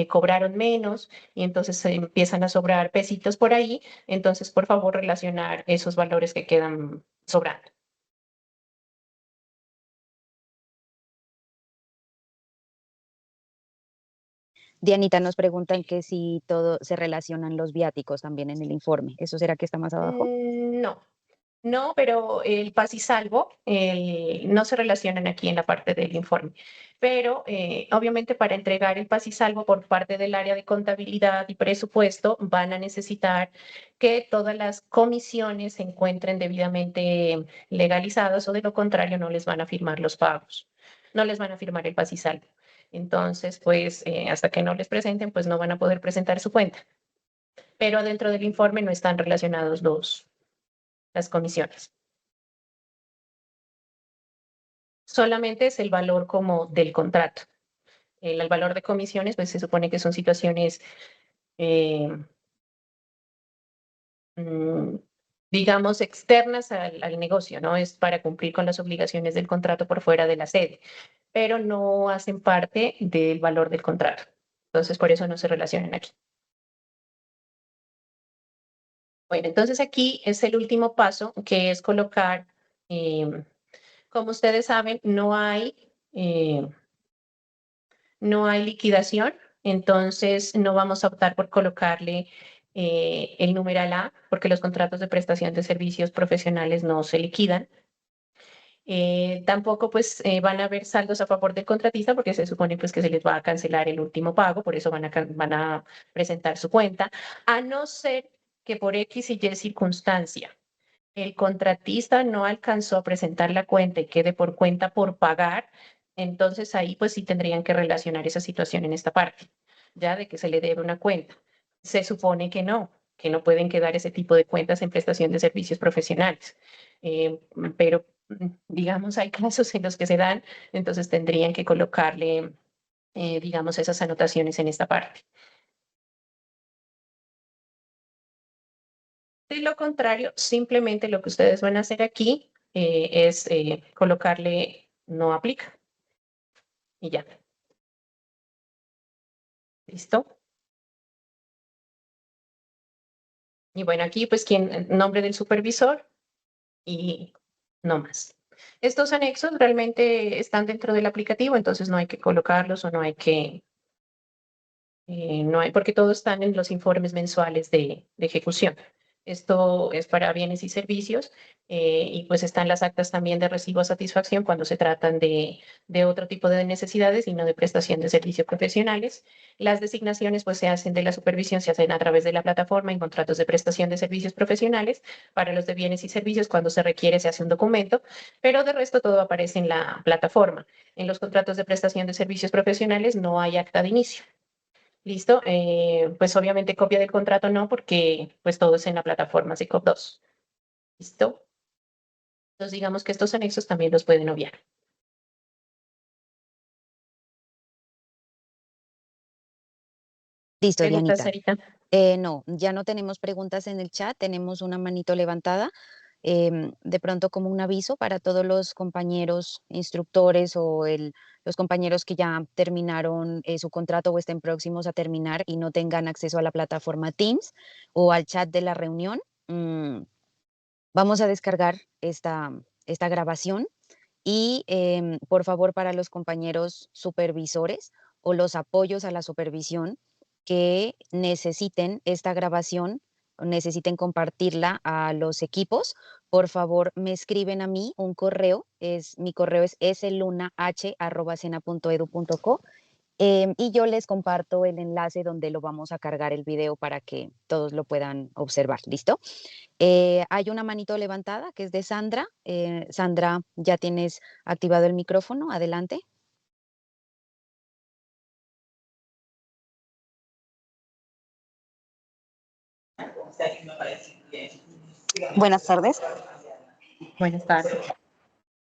Speaker 2: cobraron menos y entonces se empiezan a sobrar pesitos por ahí. Entonces, por favor, relacionar esos valores que quedan sobrando.
Speaker 1: Dianita nos preguntan que si todo se relacionan los viáticos también en el informe. ¿Eso será que está más abajo?
Speaker 2: No, no, pero el paz y salvo no se relacionan aquí en la parte del informe. Pero obviamente para entregar el paz y salvo por parte del área de contabilidad y presupuesto van a necesitar que todas las comisiones se encuentren debidamente legalizadas o de lo contrario no les van a firmar los pagos, no les van a firmar el paz y salvo. Entonces, pues hasta que no les presenten, pues no van a poder presentar su cuenta. Pero dentro del informe no están relacionados las comisiones. Solamente es el valor como del contrato. El valor de comisiones, pues se supone que son situaciones, eh, mm, digamos, externas al negocio, ¿no? Es para cumplir con las obligaciones del contrato por fuera de la sede, pero no hacen parte del valor del contrato. Entonces, por eso no se relacionan aquí. Bueno, entonces aquí es el último paso, que es colocar, como ustedes saben, no hay liquidación, entonces no vamos a optar por colocarle el numeral A, porque los contratos de prestación de servicios profesionales no se liquidan. Tampoco pues van a haber saldos a favor del contratista porque se supone pues que se les va a cancelar el último pago, por eso van a presentar su cuenta, a no ser que por X y Y circunstancia el contratista no alcanzó a presentar la cuenta y quede por cuenta por pagar, entonces ahí pues sí tendrían que relacionar esa situación en esta parte, ya de que se le debe una cuenta. Se supone que no pueden quedar ese tipo de cuentas en prestación de servicios profesionales. Pero digamos, hay casos en los que se dan, entonces tendrían que colocarle, digamos, esas anotaciones en esta parte. De lo contrario, simplemente lo que ustedes van a hacer aquí es colocarle no aplica y ya. ¿Listo? Y bueno, aquí pues nombre del supervisor y no más. Estos anexos realmente están dentro del aplicativo, entonces no hay que colocarlos o no hay, porque todos están en los informes mensuales de ejecución. Esto es para bienes y servicios y pues están las actas también de recibo a satisfacción cuando se tratan de otro tipo de necesidades y no de prestación de servicios profesionales. Las designaciones pues se hacen de la supervisión, se hacen a través de la plataforma en contratos de prestación de servicios profesionales. Para los de bienes y servicios, cuando se requiere, se hace un documento, pero de resto todo aparece en la plataforma. En los contratos de prestación de servicios profesionales no hay acta de inicio. ¿Listo? Pues obviamente copia del contrato no, porque pues todo es en la plataforma SICOP2. ¿Listo? Entonces digamos que estos anexos también los pueden obviar.
Speaker 1: Listo,
Speaker 2: ¿Preguntas,
Speaker 1: Dianita.
Speaker 2: Sarita?
Speaker 1: No, ya no tenemos preguntas en el chat, tenemos una manito levantada. De pronto como un aviso para todos los compañeros instructores o los compañeros que ya terminaron su contrato o estén próximos a terminar y no tengan acceso a la plataforma Teams o al chat de la reunión. Vamos a descargar esta grabación y por favor para los compañeros supervisores o los apoyos a la supervisión que necesiten esta grabación o necesiten compartirla a los equipos, por favor me escriben a mí un correo, mi correo es slunah@sena.edu.co y yo les comparto el enlace donde lo vamos a cargar el video para que todos lo puedan observar. ¿Listo? Hay una manito levantada que es de Sandra. Sandra, ya tienes activado el micrófono. Adelante.
Speaker 3: Buenas tardes.
Speaker 2: Buenas tardes.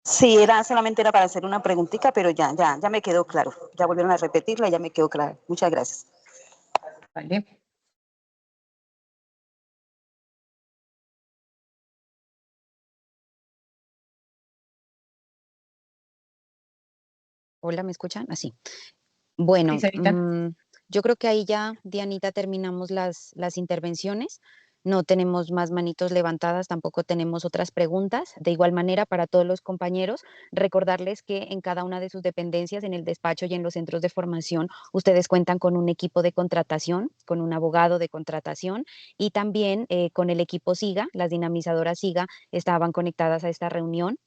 Speaker 3: Sí, solamente era para hacer una preguntita, pero ya me quedó claro. Ya volvieron a repetirla y ya me quedó claro. Muchas gracias.
Speaker 2: Vale.
Speaker 1: Hola, ¿me escuchan? Así.
Speaker 2: Sí,
Speaker 1: Bueno,
Speaker 2: Sarita.
Speaker 1: yo creo que ahí ya, Dianita, terminamos las intervenciones. No tenemos más manitos levantadas, tampoco tenemos otras preguntas. De igual manera, para todos los compañeros, recordarles que en cada una de sus dependencias, en el despacho y en los centros de formación, ustedes cuentan con un equipo de contratación, con un abogado de contratación y también con el equipo SIGA, las dinamizadoras SIGA estaban conectadas a esta reunión.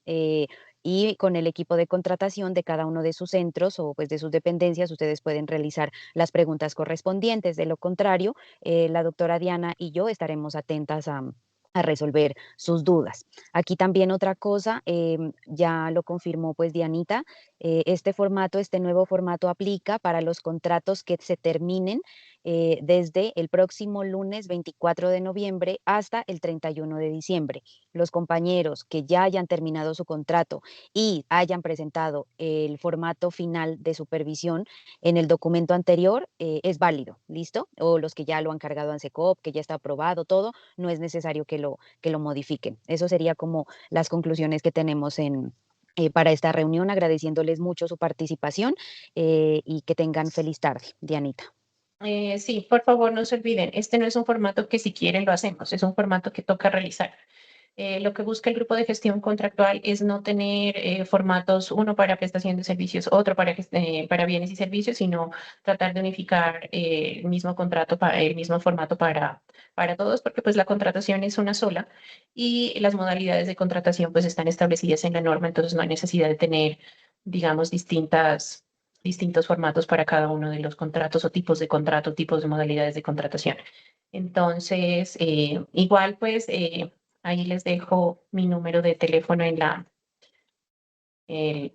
Speaker 1: Y con el equipo de contratación de cada uno de sus centros o pues de sus dependencias, ustedes pueden realizar las preguntas correspondientes. De lo contrario, la doctora Diana y yo estaremos atentas a resolver sus dudas. Aquí también otra cosa, ya lo confirmó pues Dianita, este nuevo formato aplica para los contratos que se terminen desde el próximo lunes 24 de noviembre hasta el 31 de diciembre. Los compañeros que ya hayan terminado su contrato y hayan presentado el formato final de supervisión en el documento anterior, es válido, ¿listo? O los que ya lo han cargado a ANSECOP, que ya está aprobado, todo, no es necesario que lo modifiquen. Eso sería como las conclusiones que tenemos para esta reunión, agradeciéndoles mucho su participación y que tengan feliz tarde. Dianita.
Speaker 2: Sí, por favor, no se olviden, este no es un formato que si quieren lo hacemos, es un formato que toca realizar. Lo que busca el grupo de gestión contractual es no tener formatos, uno para prestación de servicios, otro para bienes y servicios, sino tratar de unificar el mismo contrato, el mismo formato para todos, porque pues la contratación es una sola y las modalidades de contratación pues están establecidas en la norma, entonces no hay necesidad de tener, digamos, distintos formatos para cada uno de los contratos o tipos de contrato, tipos de modalidades de contratación. Entonces, igual pues ahí les dejo mi número de teléfono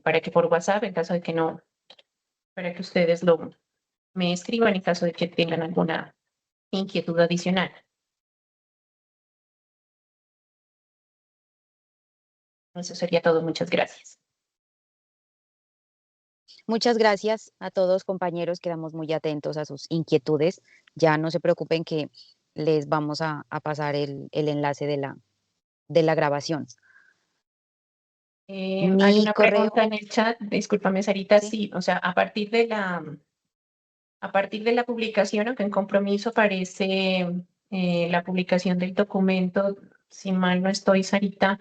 Speaker 2: para que por WhatsApp, en caso de que no, para que ustedes me escriban en caso de que tengan alguna inquietud adicional. Eso sería todo. Muchas gracias.
Speaker 1: Muchas gracias a todos compañeros, quedamos muy atentos a sus inquietudes. Ya no se preocupen que les vamos a pasar el enlace de la grabación.
Speaker 2: Hay
Speaker 1: Mi
Speaker 2: una
Speaker 1: correo,
Speaker 2: pregunta en el chat, discúlpame, Sarita,
Speaker 1: ¿sí?
Speaker 2: sí, o sea, a partir de la publicación, aunque en compromiso aparece la publicación del documento, si mal no estoy, Sarita,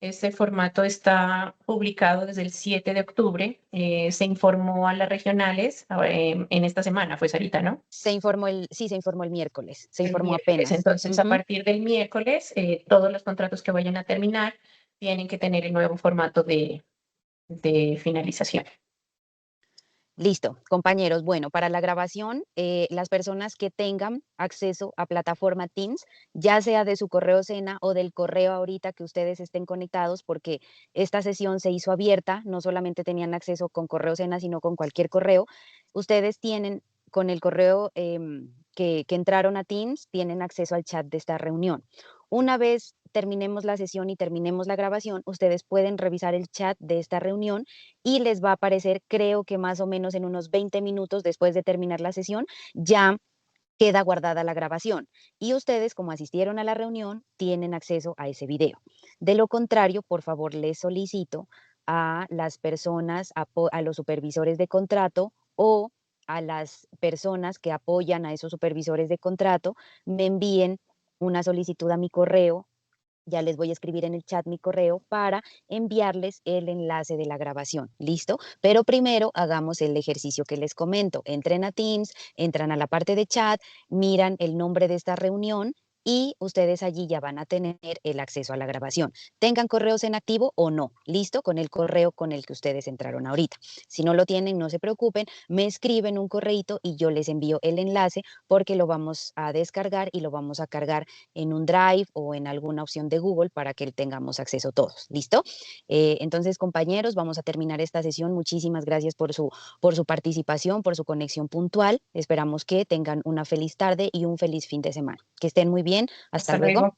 Speaker 2: Este formato está publicado desde el 7 de octubre. Se informó a las regionales en esta semana, fue Sarita, ¿no?
Speaker 1: Sí, se informó el miércoles, se
Speaker 2: El
Speaker 1: informó
Speaker 2: miércoles.
Speaker 1: apenas.
Speaker 2: Entonces, a partir del miércoles, todos los contratos que vayan a terminar tienen que tener el nuevo formato de finalización.
Speaker 1: Listo, compañeros. Bueno, para la grabación, las personas que tengan acceso a plataforma Teams, ya sea de su correo Sena o del correo ahorita que ustedes estén conectados, porque esta sesión se hizo abierta, no solamente tenían acceso con correo Sena, sino con cualquier correo. Ustedes tienen con el correo que entraron a Teams, tienen acceso al chat de esta reunión. Una vez terminemos la sesión y terminemos la grabación, ustedes pueden revisar el chat de esta reunión y les va a aparecer, creo que más o menos en unos 20 minutos después de terminar la sesión, ya queda guardada la grabación. Y ustedes, como asistieron a la reunión, tienen acceso a ese video. De lo contrario, por favor, les solicito a las personas, a los supervisores de contrato o a las personas que apoyan a esos supervisores de contrato, me envíen una solicitud a mi correo. Ya les voy a escribir en el chat mi correo para enviarles el enlace de la grabación. ¿Listo? Pero primero hagamos el ejercicio que les comento. Entren a Teams, entran a la parte de chat, miran el nombre de esta reunión y ustedes allí ya van a tener el acceso a la grabación. Tengan correos en activo o no. ¿Listo? Con el correo con el que ustedes entraron ahorita. Si no lo tienen, no se preocupen, me escriben un correíto y yo les envío el enlace porque lo vamos a descargar y lo vamos a cargar en un Drive o en alguna opción de Google para que tengamos acceso todos. ¿Listo? Entonces, compañeros, vamos a terminar esta sesión. Muchísimas gracias por su participación, por su conexión puntual. Esperamos que tengan una feliz tarde y un feliz fin de semana. Que estén muy bien. Hasta luego.